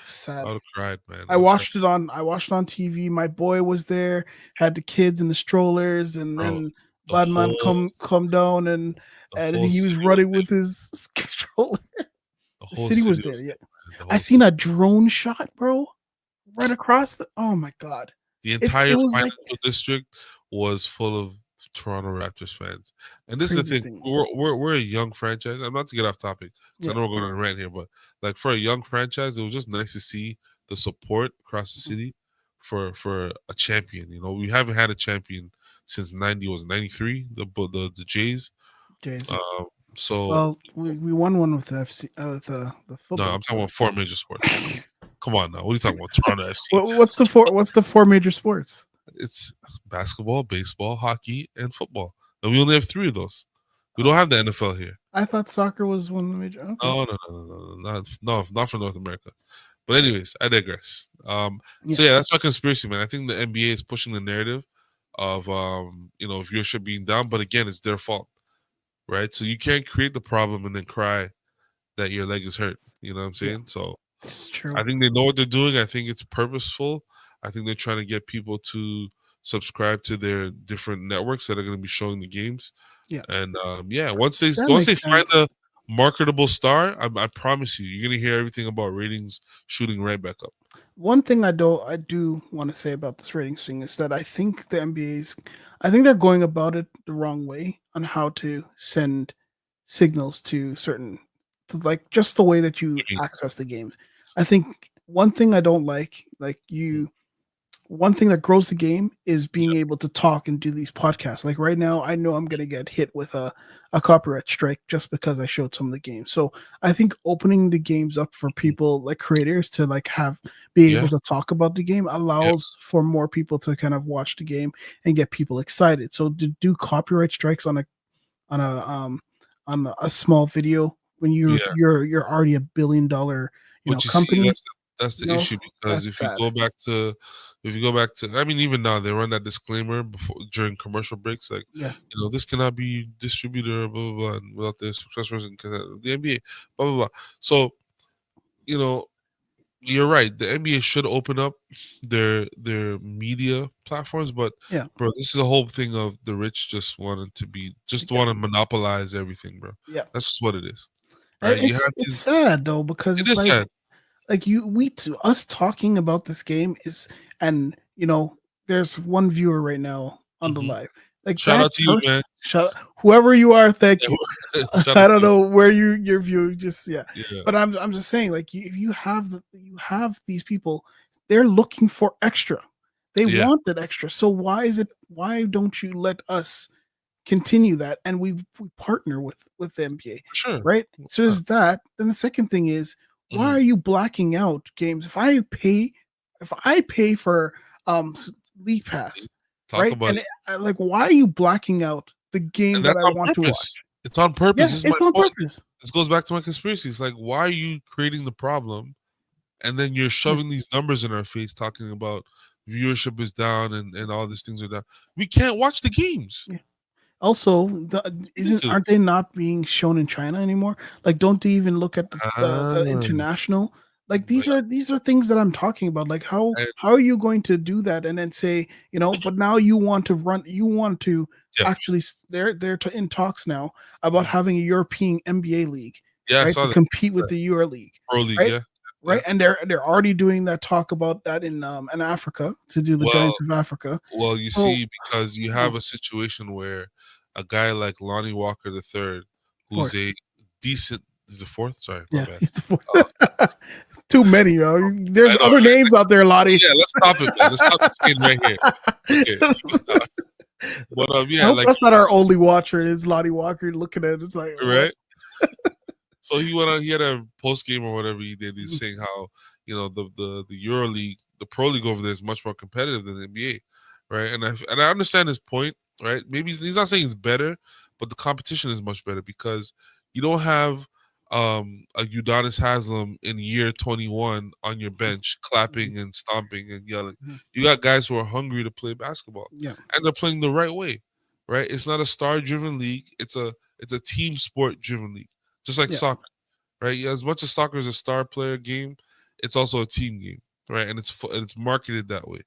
Sad. I would have cried, man. I watched it on TV. My boy was there, had the kids in the strollers, and Bro, then the bad man whole come down and the whole he was city was running there. with his stroller. The The whole city was city there. was Yeah, there, man. The I whole seen city. a drone shot, bro, right across the. Oh my god, The entire it was like financial district was full of Toronto Raptors fans. And this is the crazy thing: thing. we're a young franchise. I'm not to get off topic because Yeah. I know we're going to rant here, but like for a young franchise, it was just nice to see the support across the Mhm. city for a champion. You know, we haven't had a champion since '93, the Jays. Jays. Um, so Well, we won one with the FC with the no, football. I'm talking about four major sports. Come on now, what are you talking about? Toronto FC. What's the four major sports? It's basketball, baseball, hockey, and football. And we only have three of those. We don't have the NFL here. I thought soccer was one of the major. Okay. Not for North America. But anyways, I digress. So yeah, that's my conspiracy, man. I think the NBA is pushing the narrative of viewership being down, but again, it's their fault, right? So you can't create the problem and then cry that your leg is hurt. You know what I'm saying? So It's true. I think they know what they're doing. I think it's purposeful. I think they're trying to get people to subscribe to their different networks that are going to be showing the games. Yeah. And once they makes find sense. a marketable star, I promise you're going to hear everything about ratings shooting right back up. One thing I do want to say about this ratings thing is that I think the NBA's I think they're going about it the wrong way on how to send signals to like just the way that you Mhm. access the game. I think one thing I don't like one thing that grows the game is being able to talk and do these podcasts. Like right now, I know I'm going to get hit with a copyright strike just because I showed some of the games. So I think opening the games up for people like creators to like be able Yeah. to talk about the game allows for more people to kind of watch the game and get people excited. So to do copyright strikes on a small video when Yeah. you're already $1 billion But you company. see, that's the issue because that's if you go back to, I mean, even now they run that disclaimer during commercial breaks, like, Yeah. This cannot be distributed, blah blah blah, and without the successors in the NBA, blah blah blah. So, you're right. The NBA should open up their media platforms, but Yeah. bro, this is a whole thing of the rich just want to monopolize everything, bro. Yeah. That's just what it is. Right? You have It's sad though because It it's is like sad. us talking about this game is and there's one viewer right now on the Mhm. live. Like Shout that out to you, person, man. whoever you are, thank you. Shout I out don't to know where you're viewing, just you. but I'm just saying, like if you have these people, they're looking for extra. They Yeah. want that extra. So why don't you let us continue that and we partner with the NBA, Sure. right? So there's that. Then the second thing is why Mhm. are you blacking out games? If I pay for League Pass, Talk right? about And it. like why are you blacking out the game And that that's I on want to purpose. watch? It's on purpose. Yeah, This is it's my on point. purpose. This goes back to my conspiracy. It's like, why are you creating the problem? And then you're shoving these numbers in our face, talking about viewership is down and all these things are down. We can't watch the games. Yeah. Also, aren't they not being shown in China anymore? Like, don't they even look at the international? Like these are things that I'm talking about. Like how are you going to do that and then say But now you want to actually they're in talks now about having a European NBA league, Yeah, I right, saw to that. compete with the Euro League, Pro League, right? yeah. right? And they're already doing that talk about that in Africa to do the Well, Giants of Africa. well, you So see, because you have a situation where a guy like Lonnie Walker the third, who's fourth, a decent, is the fourth? Sorry, my yeah, bad. he's the fourth. Too many, yo. I There's know, other right? names out there, Lottie. Yeah, let's stop it, man. Let's stop the chain right here. Okay, stop. But I yeah, hope like that's not our only watcher. It's Lottie Walker looking at it. It's like, what? right. So he went on. He had a post game or whatever he did. He's saying how the Euro League, the Pro League over there is much more competitive than the NBA, right? And I understand his point, right? Maybe he's not saying it's better, but the competition is much better because you don't have a Udonis Haslam in year 21 on your bench clapping and stomping and yelling. You got guys who are hungry to play basketball, Yeah, and they're playing the right way, right? It's not a star-driven league. It's a team sport-driven league, just like yeah, soccer, right? Yeah, as much as soccer is a star player game, it's also a team game, right? And it's marketed that way,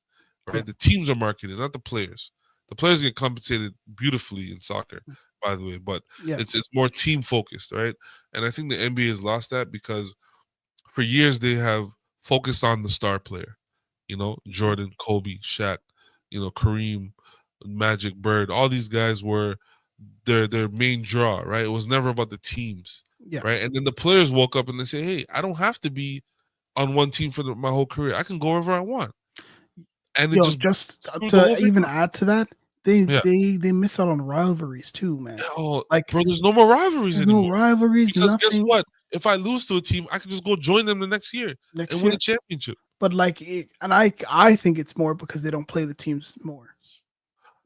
right? yeah, The teams are marketed, not the players. The players get compensated beautifully in soccer, by the way, but yeah, it's more team focused, right? And I think the NBA has lost that because for years they have focused on the star player, Jordan, Kobe, Shaq, Kareem, Magic, Bird. All these guys were their main draw, right? It was never about the teams, yeah. right? And then the players woke up and they say, "Hey, I don't have to be on one team for my whole career. I can go wherever I want." And it Yo, just just screwed the to whole thing even up. add to that, they Yeah. they miss out on rivalries too, man. Oh, Like bro, there's no more rivalries there's no anymore. rivalries, Because guess nothing what? If I lose to a team, I can just go join them the next year next and win year. a championship. But and I think it's more because they don't play the teams more.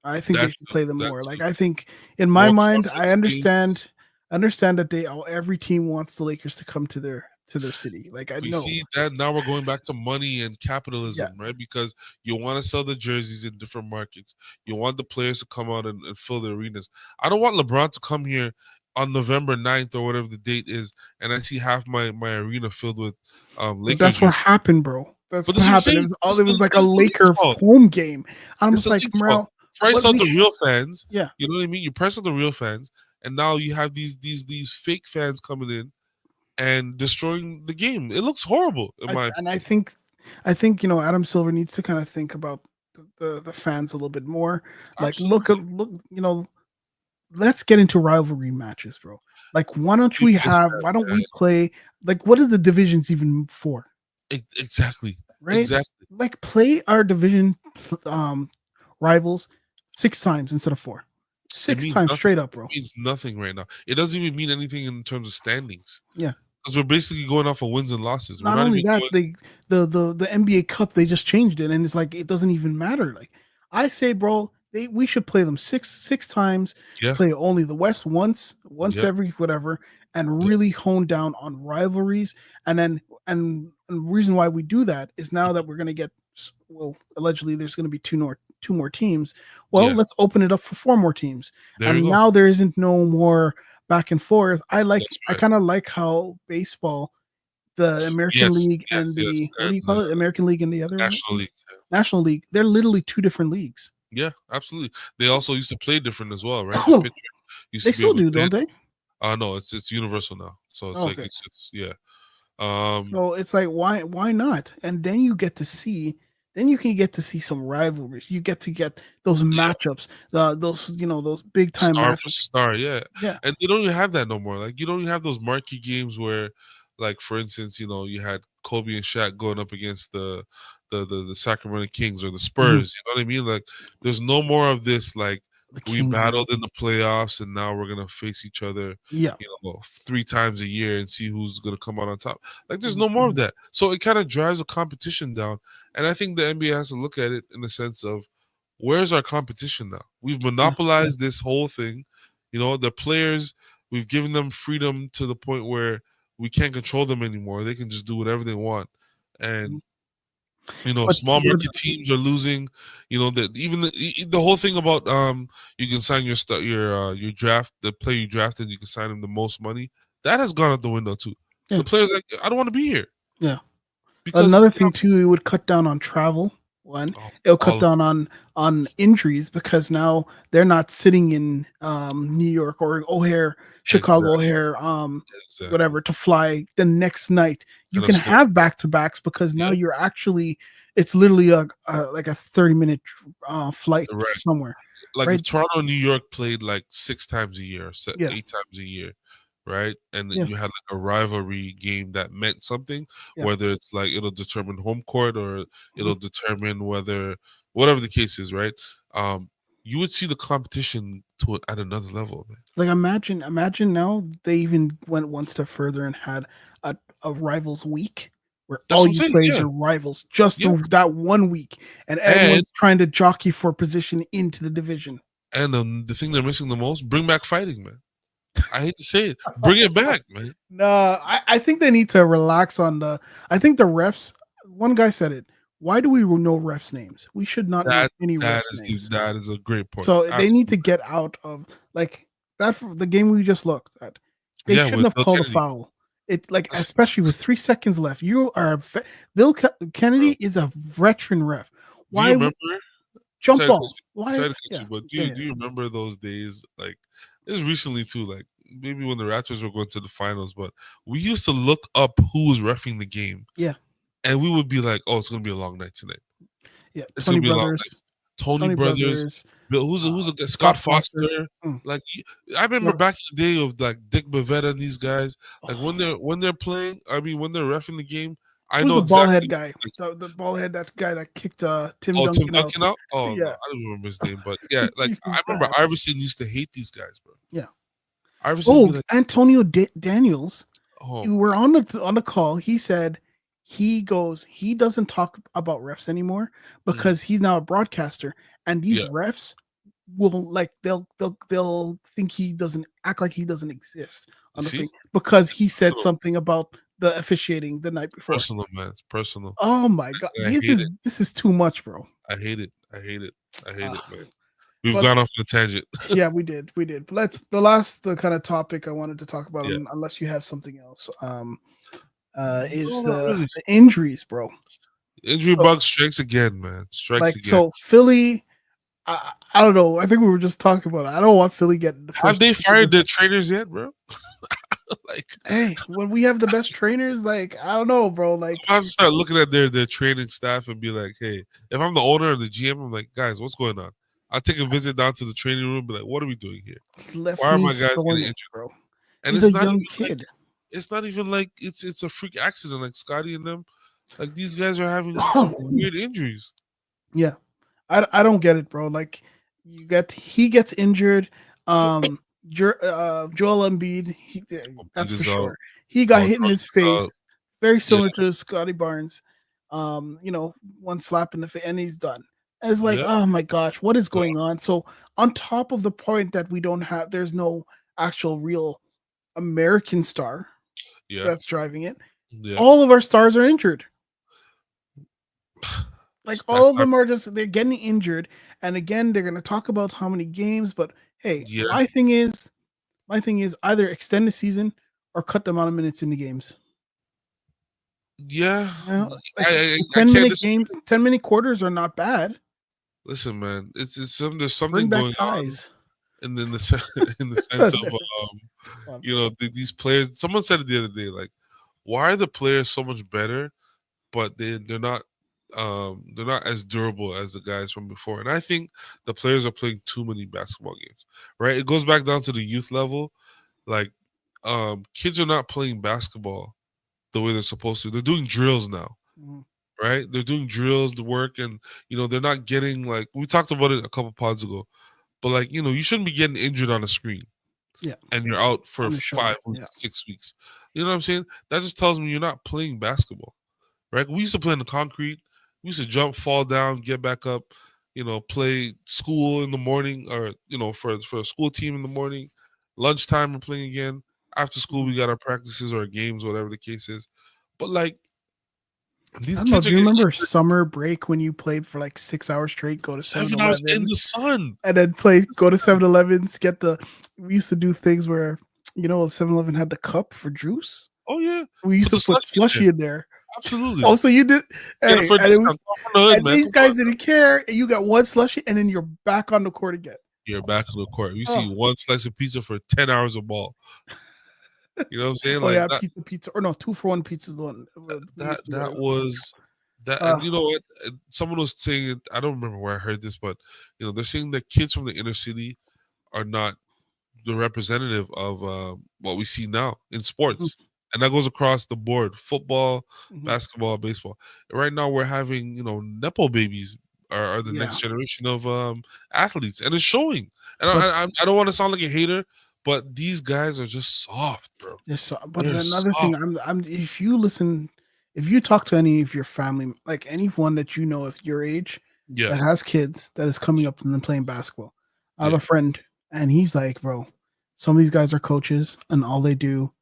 I think they That should too. play them That more. too. Like I think in my More mind, I conference games. understand that every team wants the Lakers to come to their city. Like I We know. see that now we're going back to money and Yeah. capitalism, right? Because you want to sell the jerseys in different markets. You want the players to come out and fill the arenas. I don't want LeBron to come here on November 9th or whatever the date is, and I see half my arena filled with But Lakers that's what jerseys. happened, bro. That's But what that's what I'm happened. saying. It was like a It's the league's Laker fault. home game. I'm It's just the like, league's fault. Morel, Price what out we the real fans. yeah. You know what I mean? You price out the real fans, and now you have these fake fans coming in and destroying the game. It looks horrible in my And I opinion. think Adam Silver needs to kind of think about the fans a little bit more. Like Absolutely. look, let's get into rivalry matches, bro. Like You missed that, why don't man. we play like what are the divisions even for? Exactly. Right? Exactly. Like play our division um rivals 6 times instead of 4. It Six means times nothing. straight up, bro. It means nothing right now. It doesn't even mean anything in terms of standings. Yeah. Because we're basically going off of wins and losses. We're Not not only even that, going the NBA Cup they just changed it, and it's like it doesn't even matter. Like I say, bro, we should play them six times. yeah, Play only the West once yeah, every whatever, and yeah. really hone down on rivalries. And then and the reason why we do that is now that we're gonna get allegedly there's gonna be two more teams. Well, Yeah. let's open it up for 4 more teams, There you and go. now there isn't no more back and forth. That's I right. kind of like how baseball the American Yes, League yes, and yes. the what do And you call it? American League and the other National league? League. National League. They're literally 2 different leagues. Yeah, absolutely. They also used to play different as well, right? The pitcher used They to be still able to do, play. don't they? No, it's universal now. So it's like Okay. it's yeah. Um, So it's like why not? And then you can get to see some rivalries. You get those yeah. matchups, those big time Star matchups. versus star, yeah. Yeah. And you don't even have that no more. Like you don't even have those marquee games where, like for instance, you had Kobe and Shaq going up against the Sacramento Kings or the Mhm. Spurs. You know what I mean? Like there's no more of this like The we Kings, man. battled in the playoffs and now we're gonna face each other, Yeah. 3 times a year and see who's gonna come out on top. Like there's no more of Mhm. that. So it kind of drives the competition down. And I think the NBA has to look at it in the sense of where's our competition now? We've Yeah. monopolized this whole thing. The players, we've given them freedom to the point where we can't control them anymore. They can just do whatever they want. And small But market teams are losing. Even the whole thing about you can sign your draft, the player you drafted, you can sign him the most money. That has gone out the window too. yeah, The players like I don't want to be here yeah. because Another thing too, it would cut down on travel. One, Oh, it'll cut all of down on injuries because now they're not sitting in New York or O'Hare, Chicago exactly, O'Hare, exactly. whatever, to fly the next night. You And a can slow, have back to backs because now yeah, you're actually it's literally like a 30-minute flight right. somewhere, Like right? if Toronto and New York played like 6 times a year, Yeah, 8 times a year, right? And then yeah, you had like a rivalry game that meant something, yeah. whether it's like it'll determine home court or Mhm. it'll determine whether whatever the case is, right? Um, you would see the competition to at another level, man. Like imagine now they even went one step further and had a rivals week where That's all what I'm you saying. play is Yeah, your rivals just yeah. that one week, and And everyone's trying to jockey for position into the division. the thing they're missing the most, bring back fighting, man. I hate to say it, bring it back, man. No, I think they need to relax on the. I think the refs. One guy said it. Why do we know refs' names? We should not know That any refs' names. that is a great point. So they need to Absolutely. get out of like that. The game we just looked at, they Yeah, shouldn't with have Bill called a Kennedy. foul. It like Listen, especially with 3 seconds left. You are bro, Kennedy is a veteran ref. do you Why remember? jump Sorry to cut ball? Why? sorry to cut Yeah, you, but yeah, yeah, do you remember those days? Like it was recently too. Like maybe when the Raptors were going to the finals, but we used to look up who was refing the game, yeah, and we would be like, "Oh, it's gonna be a long night tonight. yeah. It's gonna Tony be a long Brothers, night." Tony Tony Brothers, Brothers, Bill, who's a guy, Scott Scott Foster. Foster. Mm, Like I remember no, back in the day of like Dick Bavetta and these guys. Like oh, when they're playing, I mean when they're refing the game, I who's know the ball head exactly. guy? The ball head, that guy that kicked Tim Oh, Tim Duncan out. Duncan out? Oh no, Yeah, I don't remember his name, but yeah, like he was I remember bad. Iverson used to hate these guys, bro. Yeah. Iverson would Oh, be like, Antonio Daniels. "Oh We my, were on the call. He said he doesn't talk about refs anymore mhm, because he's now a broadcaster, and these yeah." refs will like they'll think he doesn't act like he doesn't exist You on the see, thing because it's he said personal, something about the officiating the night before. personal, man. It's personal, Oh my god, and I hate it. this is too much, bro. I hate it. I hate it. I hate Uh, it, man. We've but gone off on a tangent. yeah, we did. But let's the kind of topic I wanted to talk about, Yeah, unless you have something else. no, Is not really. the injuries, bro. Injury So, bug strikes again, man. Strikes again. Philly. I don't know. I think we were just talking about it. I don't want Philly getting the Have first they pick of fired this. their trainers yet, bro? Like, Hey, when we have the best trainers, like I don't know, bro. Like I have to start looking at their training staff and be like, hey, if I'm the owner or the GM, I'm like, guys, what's going on? I'll take a visit down to the training room and be like, what are we doing here? left Why are knee my guys getting soreness, injured? bro. And He's a young kid. it's not even like it's a freak accident like Scotty and them. Like these guys are having some weird injuries. Yeah, I don't get it, bro. Like he gets injured. Joel Embiid, Beat that's for is out. sure. He got Oh, hit in his Charles is face, out. very Yeah, similar to Scotty Barnes. One slap in the face and he's done. And it's like, yeah, oh my gosh, what is uh, going on? So on top of the point that there's no actual real American star yeah, that's driving it. yeah. All of our stars are injured. Like It's that all of time. them they're getting injured, and again they're going to talk about how many games. But hey, Yeah, my thing is either extend the season or cut the amount of minutes in the games. yeah. You know, like I can't 10-minute disagree. games, 10-minute quarters are not bad. Listen, man, it's some there's Bring something back going on, ties. and then in the sense of these players. Someone said it the other day, like, why are the players so much better, but they're not as durable as the guys from before? And I think the players are playing too many basketball games. Right? It goes back down to the youth level. Like, kids are not playing basketball the way they're supposed to. They're doing drills now. Mhm. Right? They're doing drills, the work, and they're not getting like we talked about it a couple pods ago. But like, you shouldn't be getting injured on a screen Yeah, and you're out for on the shoulder. 5 weeks, Yeah, 6 weeks. You know what I'm saying? That just tells me you're not playing basketball, right? We used to play in the concrete. We used to jump, fall down, get back up. Play school in the morning, or for a school team in the morning. Lunchtime, we're playing again. After school, Mhm. we got our practices or our games, whatever the case is. But like these I don't know. kids are Do you getting remember summer break when you played for like 6 hours straight? Go to 7 hours in 7-Eleven the sun. and then go to 7-Elevens, get the. We used to do things where 7-Eleven had the cup for juice. Oh yeah, We used put to the put slushie in there. slushy in there. Absolutely. Oh, so you did? Get a Hey, for discount. Come from the hood, and man. these Come guys on. didn't care. And you got one slushy, and then you're back on the court again. You're back on the court. You Oh. see one slice of pizza for 10 hours of ball. You know what I'm saying? Oh Like yeah, that. pizza, or no, 2 for 1 pizza is the one we That used to that get. was that. And you know what? Someone was saying it. I don't remember where I heard this, but they're saying that kids from the inner city are not the representative of what we see now in Mhm, sports, and that goes across the board: football, mhm. basketball, baseball. And right now, we're having nepo babies are the Yeah, next generation of athletes, and it's showing. And but I don't want to sound like a hater, but these guys are just soft, bro. there's but They're another thing, soft. I'm if you talk to any of your family, like anyone that you know of your age Yeah, that has kids that is coming up and then playing basketball. I have yeah, a friend, and he's like, bro, some of these guys are coaches, and all they do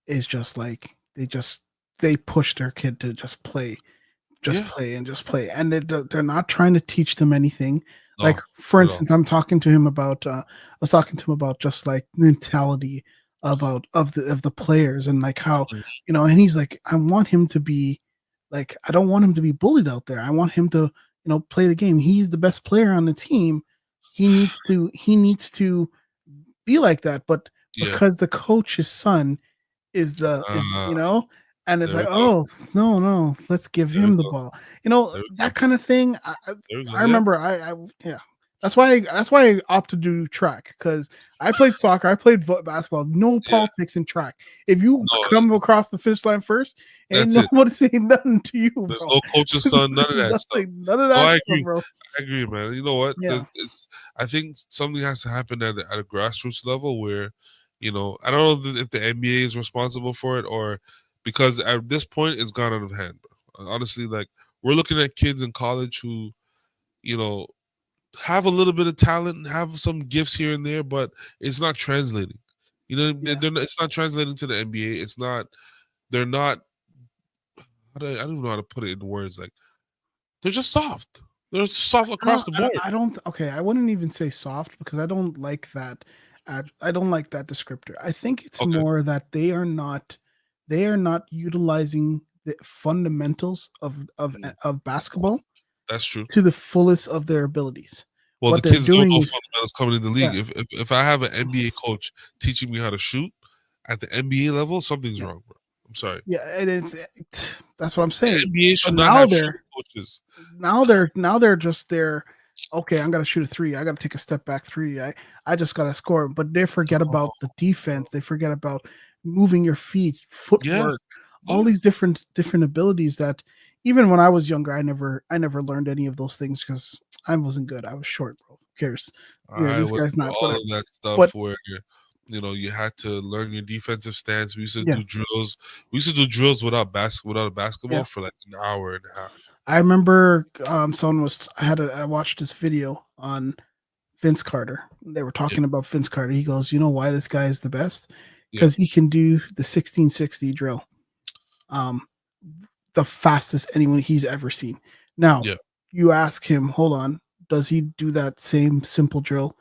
is just like they push their kid to just yeah. play and just play, and they're not trying to teach them anything. No, Like, for not at all. instance, I was talking to him about just like mentality about of the players, and like how, Mm, and he's like, I want him to be like, I don't want him to be bullied out there. I want him to, play the game. He's the best player on the team. He needs to be like that, but yeah. because the coach's son is the is Uh, and it's there we like, go. oh, no, let's give There we him the go. ball. There we go. That kind of thing. There we go. I Yeah. remember yeah. That's why I opted to do track, because I played soccer, I played basketball, no Yeah. politics in track. If you No, come across the finish line first, ain't that's it. nobody saying nothing to you, There's bro. no coach's son, none of that stuff. None of No, that I stuff, agree. bro. I agree, man. You know what? Yeah, I think something has to happen at a grassroots level where, I don't know if the NBA is responsible for it, or because at this point it's gone out of hand. Bro. Honestly, like, we're looking at kids in college who, you know, have a little bit of talent, have some gifts here and there, but it's not translating. yeah. It's not translating to the NBA. It's not. They're not. I don't know how to put it in words. Like, they're just soft. They're soft across the board. I don't. Okay, I wouldn't even say soft, because I don't like that. I don't like that descriptor. I think it's Okay. more that they are not utilizing the fundamentals Mm, of basketball that's true. to the fullest of their abilities. Well, the What they're kids don't doing know is, fundamentals coming in the league. yeah, If I have an NBA coach teaching me how to shoot at the NBA level, something's yeah, wrong, bro. I'm sorry. yeah, and that's what I'm The saying. NBA But should not now have shooting they're coaches. now they're just there. Okay, I'm gonna shoot a three. I gotta take a step back three. I just gotta score. But they forget Oh, about the defense. They forget about moving your feet, yeah, footwork, all yeah. these different abilities that even when I was younger, I never learned any of those things, because I wasn't good. I was short, bro. Who cares? Yeah, I this went guy's through not, all whatever. of that stuff But where you had to learn your defensive stance. We used to yeah, do drills. We used to do drills without a basketball yeah. for like an hour and a half. I remember I watched this video on Vince Carter. They were Yeah, talking about Vince Carter. He goes, "You know why this guy is the best? yeah, Because he can do the 1660 drill, um, the fastest anyone he's ever seen." Now, yeah, you ask him, hold on, does he do that same simple drill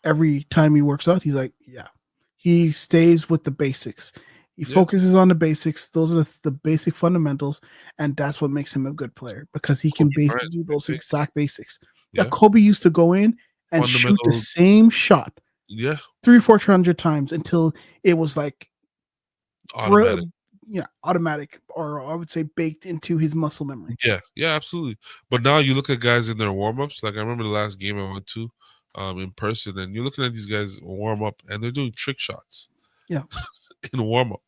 every time he works out? He's like, yeah. He stays with the basics. He yeah. focuses on the basics. Those are the basic fundamentals, and that's what makes him a good player, because he can Kobe Bryant, do same those thing. exact basics. Yeah, Yeah, Kobe used to go in and shoot the fundamental. same shot Yeah, 300-400 times until it was like, br- automatic. automatic, or I would say baked into his muscle memory. Yeah, yeah, absolutely. But now you look at guys in their warm ups. Like, I remember the last game I went to, in person, and you're looking at these guys warm up, and they're doing trick shots Yeah, in warm up,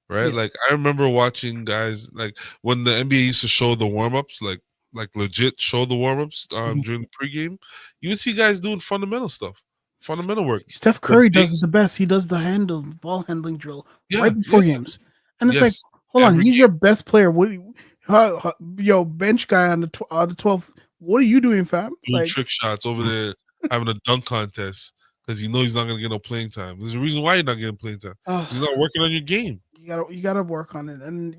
right? yeah, Like, I remember watching guys like when the NBA used to show the warm ups, like legit show the warm ups mhm. during the pregame. You would see guys doing fundamental stuff, fundamental work. Steph The Curry does it bigs, the best. He does the ball handling drill yeah, right yeah, before games, and it's like, yes, hold on, every he's game. your best player. Yo, bench guy on the 12th? What are you doing, fam? Doing Like, trick shots over there, having a dunk contest because you know he's not going to get no playing time. There's a reason why you're not getting playing time. uh, He's not working on your game. you gotta work on it, and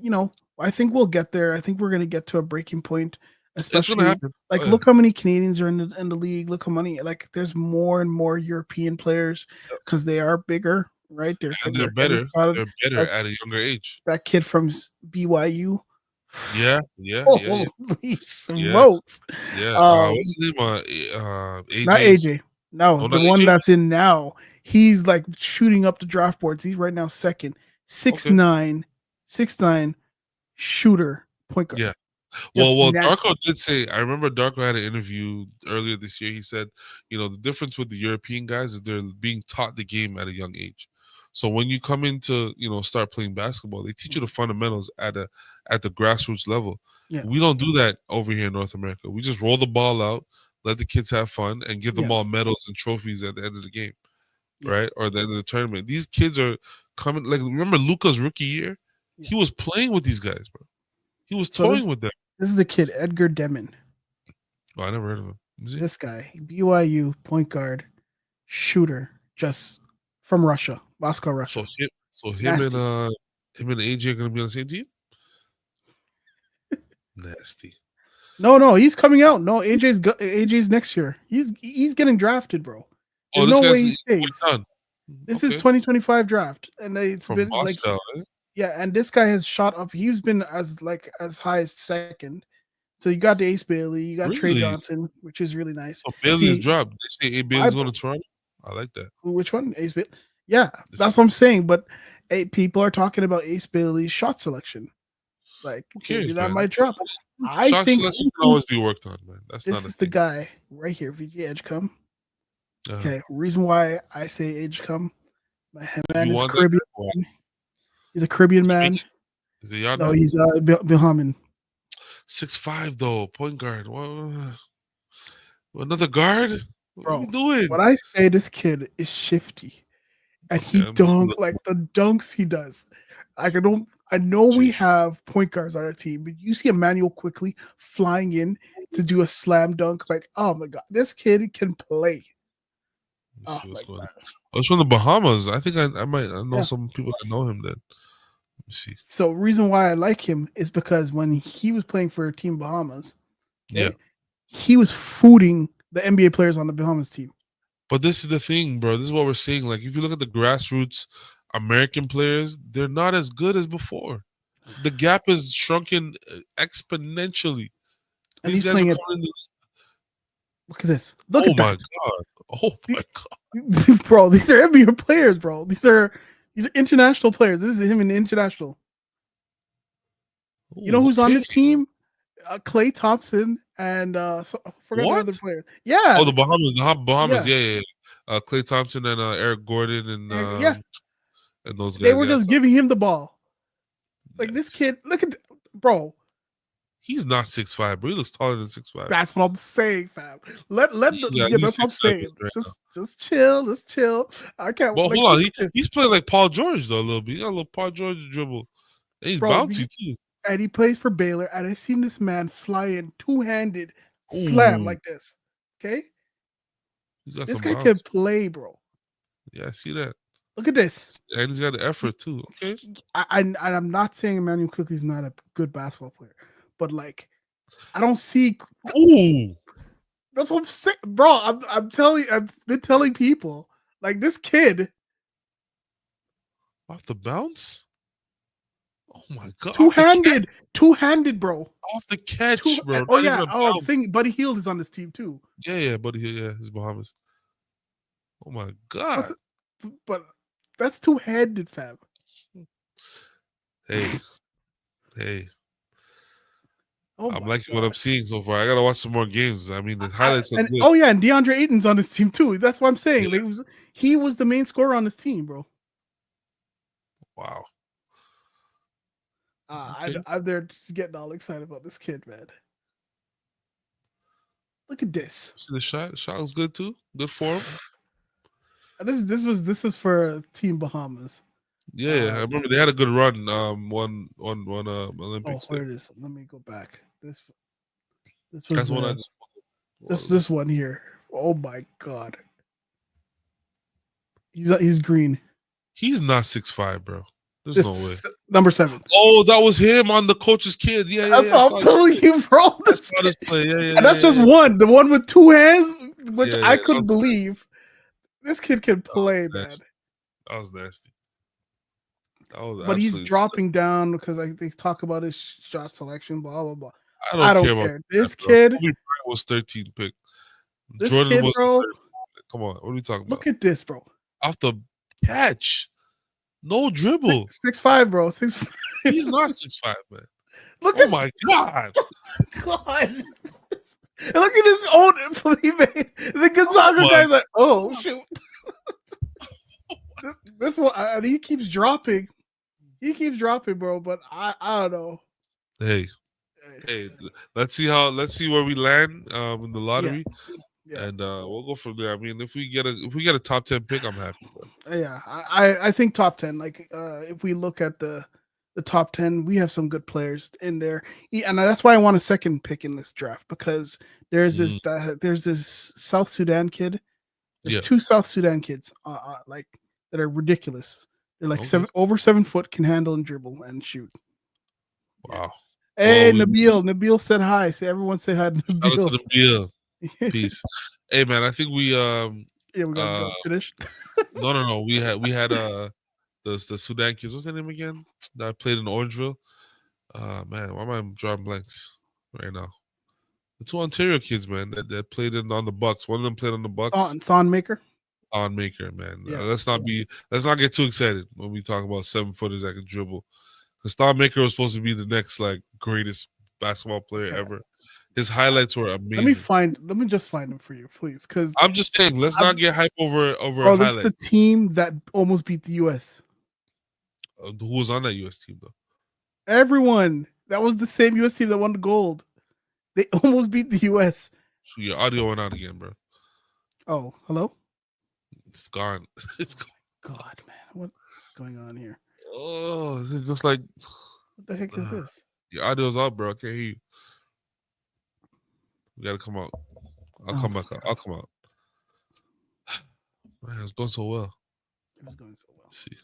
I think we'll get there. I think we're gonna get to a breaking point, It's going to especially happen. like, Oh, yeah. look how many Canadians are in the league. Look how many, like, there's more and more European players, because they are bigger, right? And They're getting spotted. They're better Like at a younger age. that kid from BYU, Yeah, yeah, yeah, yeah, Holy yeah, smokes! yeah. Um, What's his name? not AJ's. AJ. No, Oh, the not one AJ. that's in now. He's like shooting up the draft boards. He's right now second, six Okay. nine, 6'9" shooter point guard. Yeah. Just Well, nasty. Darko did say. I remember Darko had an interview earlier this year. He said, the difference with the European guys is they're being taught the game at a young age. So when you come into, start playing basketball, they teach you the fundamentals at the grassroots level. Yeah, We don't do that over here in North America. We just roll the ball out, let the kids have fun, and give them yeah, all medals and trophies at the end of the game, yeah, right? Or the end of the tournament. These kids are coming. Like, remember Luca's rookie year? yeah. He was playing with these guys, bro. He was So toying with them. this is the kid Edgar Demon. Oh, I never heard of him. Is he? This guy, BYU point guard, shooter, just from Russia, Moscow, So Russia. him, so Nasty. him and AJ are gonna be on the same team. Nasty. No, he's coming out. No, AJ's next year. He's getting drafted, bro. Oh, There's this no way guy's he he's stays. done. This is Okay, 2025 draft, and it's from been like Moscow. Eh? yeah, and this guy has shot up. He's been as high as second. So you got the Ace Bailey, you got Trey Really? Johnson, which is really nice. So Bailey See, dropped. They say my Bailey's going to Toronto. I like that. which one? Ace Bailey. Yeah, This that's what I'm saying. But people are talking about Ace Bailey's shot selection. Like Who maybe cares, that man? might drop. I Shot think selection can always be worked on, man. That's this not a is the thing. guy right here, VG Edgecombe. Uh-huh. Okay, reason why I say Edgecombe, my man You is want that Caribbean. guy? Why? He's a Caribbean man. Is it Yana? No, he's Bahamian. 6'5" though, point guard. What? Another guard? What are Bro, you doing? when I say this kid is shifty, and Okay, he dunk like the dunks he does. Like I know we have point guards on our team, but you see Emmanuel quickly flying in to do a slam dunk. Like, oh my god, this kid can play. Let me Oh see my what's going on. god. Oh, it's from the Bahamas. I think I know Yeah. some people that know him then. Let me see. So reason why I like him is because when he was playing for Team Bahamas, okay, Yeah. he was fooding the NBA players on the Bahamas team. But this is the thing, bro. This is what we're saying. Like, if you look at the grassroots American players, they're not as good as before. The gap is shrunken exponentially. And These he's guys are playing coming at in this. look at this. Look Oh at my that. god. Oh my god. Bro, these are NBA players, bro. These are international players. This is him in international. You know Ooh, who's on okay. this team? Clay Thompson and so, I forgot the What? other player. Yeah, Oh, the Bahamas. The Bahamas. yeah, Yeah. Clay Thompson and Eric Gordon yeah. and those They guys. were Yeah. just giving him the ball. Like this Yikes. kid, look at bro. He's not 6'5", bro. He looks taller than 6'5". That's what I'm saying, fam. Let He's at yeah, least that's what I'm 6'7" saying. right now. Just chill. I can't But like hold on, look at this, he's playing like Paul George though a little bit. He got a little Paul George dribble. And he's bro. bouncy too. And he plays for Baylor, and I seen this man fly in two-handed slam Ooh, like this. Okay, he's got this some guy can bounce. play, bro. Yeah, I see that. Look at this. And he's got the effort too. Okay. I'm not saying Emmanuel Quickly's not a good basketball player, but like, I don't see. Ooh, That's what I'm saying, bro. I'm telling. I've been telling people like this kid off the bounce. Oh my god, two-handed, bro. off the catch, bro. Oh Not yeah. even a Oh, bounce. Buddy Hield is on this team too. Yeah, buddy. Yeah, he's Bahamas. Oh my god. But that's two-handed, fam. Hey. Oh I'm my liking God. what I'm seeing so far. I gotta watch some more games. I mean, the highlights are good. Oh yeah, and DeAndre Ayton's on this team too. That's what I'm saying. Yeah. Like, he was the main scorer on this team, bro. Wow. Okay. I'm there getting all excited about this kid, man. Look at this. See the shot? The shot was good too. Good form. And this was for Team Bahamas. Yeah, I remember they had a good run. One Olympics. Oh, here it is. Let me go back. This was That's one I just. this one here. Oh my god. He's green. He's not 6'5", bro. There's no way. Number 7. Oh, that was him on the coach's kid. Yeah. That's what I'm telling you, bro. That's not his play. Yeah. And that's just one. The one with two hands, which I couldn't believe. This kid can play, man. That was nasty. That was but he's absolutely disgusting. dropping down because like they talk about his shot selection, blah blah blah. I I don't don't care about care. that, bro. Kobe Bryant was 13th pick. This Jordan kid, was the bro. third. Come on, what are we talking about? Look at this, bro. Off the catch, no dribble. 6'5", bro. 6'5". He's not 6'5", man. Look Oh at my god. God. And look at his own Felipe. The Gonzaga Oh my- guy's like, oh shoot. this one, and he keeps dropping. He keeps dropping, bro. But I don't know. Hey, let's see where we land in the lottery, Yeah. and we'll go from there. I mean, if we get a top 10 pick, I'm happy. Bro. Yeah, I think top 10. Like, if we look at the top 10, we have some good players in there, and that's why I want a second pick in this draft because there's this South Sudan kid. There's Yeah. two South Sudan kids, like that are ridiculous. They're like Okay. over 7 foot, can handle and dribble and shoot. Wow. Hey, Well, Nabil said hi. Say everyone say hi to Shout out Nabil. to the Bill. Peace. Hey man, I think we Yeah, we got finished. no. We had the Sudan kids. What's their name again? That played in Orangeville. Man, why am I drawing blanks right now? The two Ontario kids, man, that played on the Bucks. One of them played on the Bucks. Thon Maker. On Maker, man. Yeah. Let's not get too excited when we talk about 7-footers that can dribble. Because Thon Maker was supposed to be the next like greatest basketball player ever. His highlights were amazing. Let me just find him for you, please. Because I'm just saying, let's not get hype over bro, a this is highlight. the team that almost beat the US. Who was on that US team though? Everyone. That was the same US team that won the gold. They almost beat the US. Your audio went out again, bro. Oh, hello? It's gone. It's gone. God, man. What's going on here? Oh, is it just like What the heck is this? Your audio's out, bro. I can't hear you. You gotta come out. I'll come back out. I'll come out. Man, it's going so well. It was going so well. Let's see.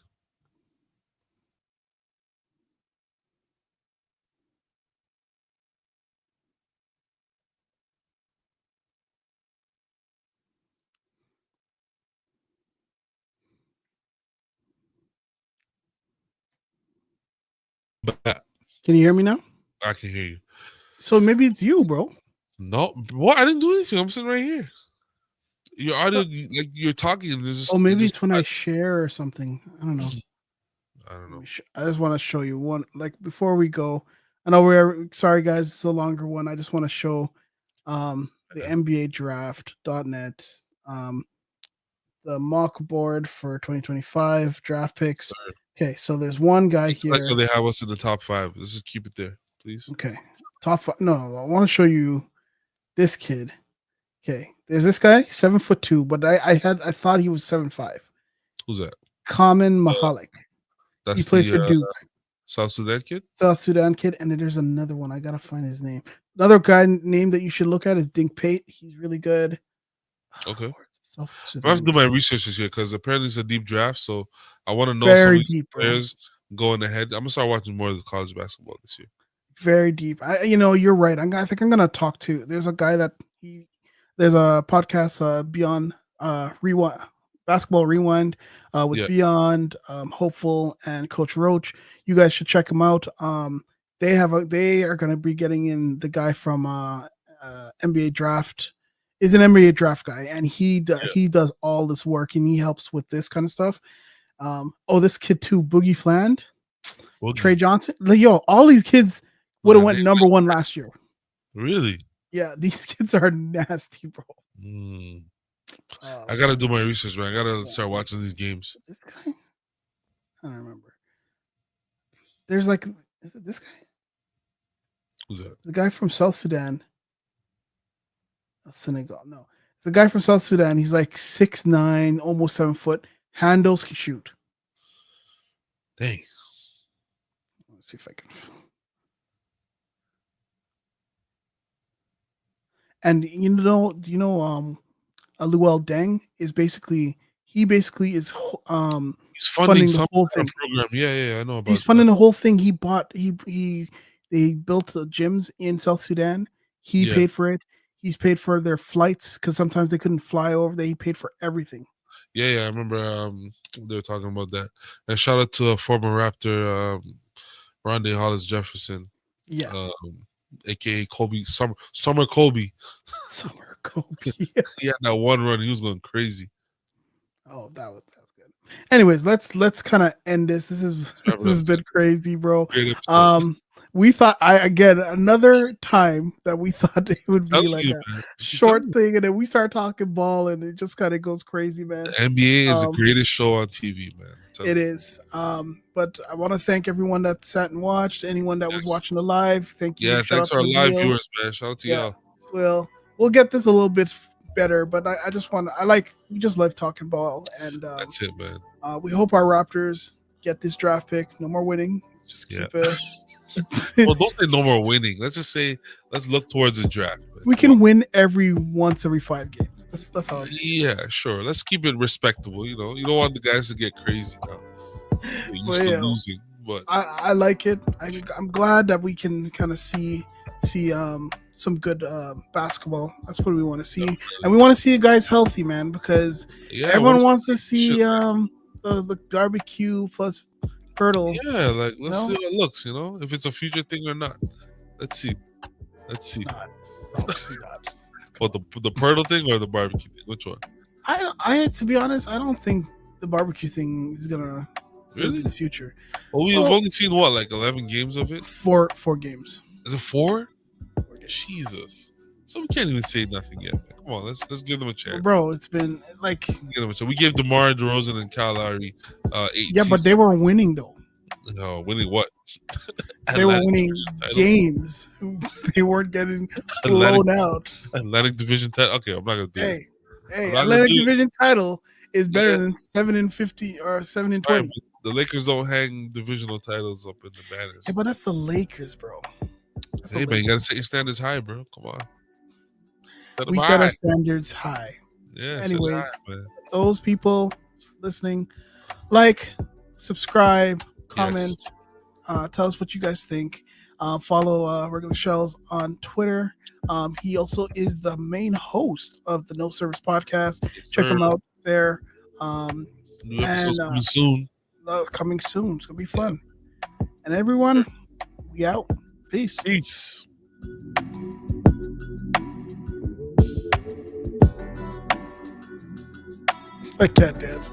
Can you hear me now? I can hear you. So maybe it's you, bro. No, what? I didn't do anything. I'm sitting right here. Your audio, like you're talking. Oh, maybe it's when I share or something. I don't know. I don't know. I just want to show you one. Like before we go, I know we're sorry, guys. It's a longer one. I just want to show the NBA draft.net, the mock board for 2025 draft picks. Sorry. Okay, so there's one guy here. Like they have us in the top 5. Let's just keep it there, please. Okay, top 5. No, I want to show you this kid. Okay, there's this guy, 7'2", but I thought he was 7'5". Who's that? Kamen Mahalik. That's he plays for Duke. South Sudan kid? South Sudan kid. And then there's another one. I got to find his name. Another guy name that you should look at is Dink Pate. He's really good. Okay. I have to do my research this year because apparently it's a deep draft. So I want to know some of these players going ahead. I'm going to start watching more of the college basketball this year. Very deep. You're right. I think I'm going to talk to. There's a guy that there's a podcast, Beyond Rewind. Basketball Rewind with Beyond, Hopeful, and Coach Roach. You guys should check them out. They are going to be getting in the guy from NBA Draft. Is an NBA Draft guy, and he does all this work, and he helps with this kind of stuff. This kid too, Boogie Fland, Trey Johnson. Yo, all these kids would have went number 1 last year. Really? Yeah, these kids are nasty, bro. I gotta do my research, man. I gotta start watching these games. This guy? I don't remember. There's like, is it this guy? Who's that? The guy from South Sudan. Senegal. No. The guy from South Sudan. He's like 6'9", almost 7 foot. Handles, can shoot. Dang. Let's see if I can. And Luel Deng is basically is he's funding the whole thing. Program. Yeah, I know about. He's funding the whole thing. He bought they built gyms in South Sudan. He paid for it. He's paid for their flights because sometimes they couldn't fly over there. He paid for everything. Yeah, I remember they were talking about that. And shout out to a former Raptor, Rondé Hollis Jefferson, Yeah, aka Kobe Summer Kobe. Summer Kobe. He had that one run. He was going crazy. Oh, that's good. Anyways, let's kind of end this. This is Wrap this it up. has been crazy, bro. Great episode. We thought again another time that we thought it would be Telling like you, a man. short I'm thing, and then we start talking ball, and it just kind of goes crazy, man. telling you, NBA is the Um, greatest show on TV, man. I'm telling It you. is. But I want to thank everyone that sat and watched. Anyone that was Yes. watching the live, thank you. Yeah, Shout thanks out to our to live Emil. viewers, man. Shout out to Yeah. y'all. We'll get this a little bit better, but I just want we just love talking ball, and That's it, man. we hope our Raptors get this draft pick. No more winning. Just Yeah. keep Well, don't say no more winning. Let's just say let's look towards the draft. Man. we Come can win every 5 games. That's how I'm saying. Yeah, sure. Let's keep it respectable. You don't want the guys to get crazy now. They're used But to yeah. losing, but I like it. I'm glad that we can kind of see some good basketball. That's what we want to see, and we want to see you guys healthy, man, because yeah, everyone what wants to is- see the barbecue plus Pirtle. Yeah, like let's No? see how it looks. If it's a future thing or not. Let's see. Not, obviously not. What the Pirtle thing or the barbecue thing? Which one? I to be honest, I don't think the barbecue thing is gonna Really? be the future. Well, we've Well- only seen what, like 11 games of it. 4 games. Is it 4? 4 games. Jesus. So we can't even say nothing yet. Man. Come on, let's give them a chance. Bro, it's been like Give them a chance. We gave DeMar DeRozan and Kyle Lowry 8 yeah, but they were winning though. No, winning what? They were Atlantic winning Division title? games. They weren't getting Atlantic, blown out. Atlantic Division title. Okay, I'm not gonna do it. Hey, I'm not gonna Atlantic do it. Division title is better Yeah. than 7-50 or 7-20. Sorry, but the Lakers don't hang divisional titles up in the banners. Hey, but that's the Lakers, bro. That's the Hey man, you Lakers. gotta set your standards high, bro. Come on. Set 'em We high. set our standards high. Yeah, Anyways, set it high, man. Those people listening, like, subscribe, comment, tell us what you guys think. Follow Regular Shells on Twitter. He also is the main host of the No Service Podcast. Yes, Check sir. him out there. New episodes and, coming soon. Coming soon. It's gonna be fun. And everyone, we out. Peace. Peace. I can't dance.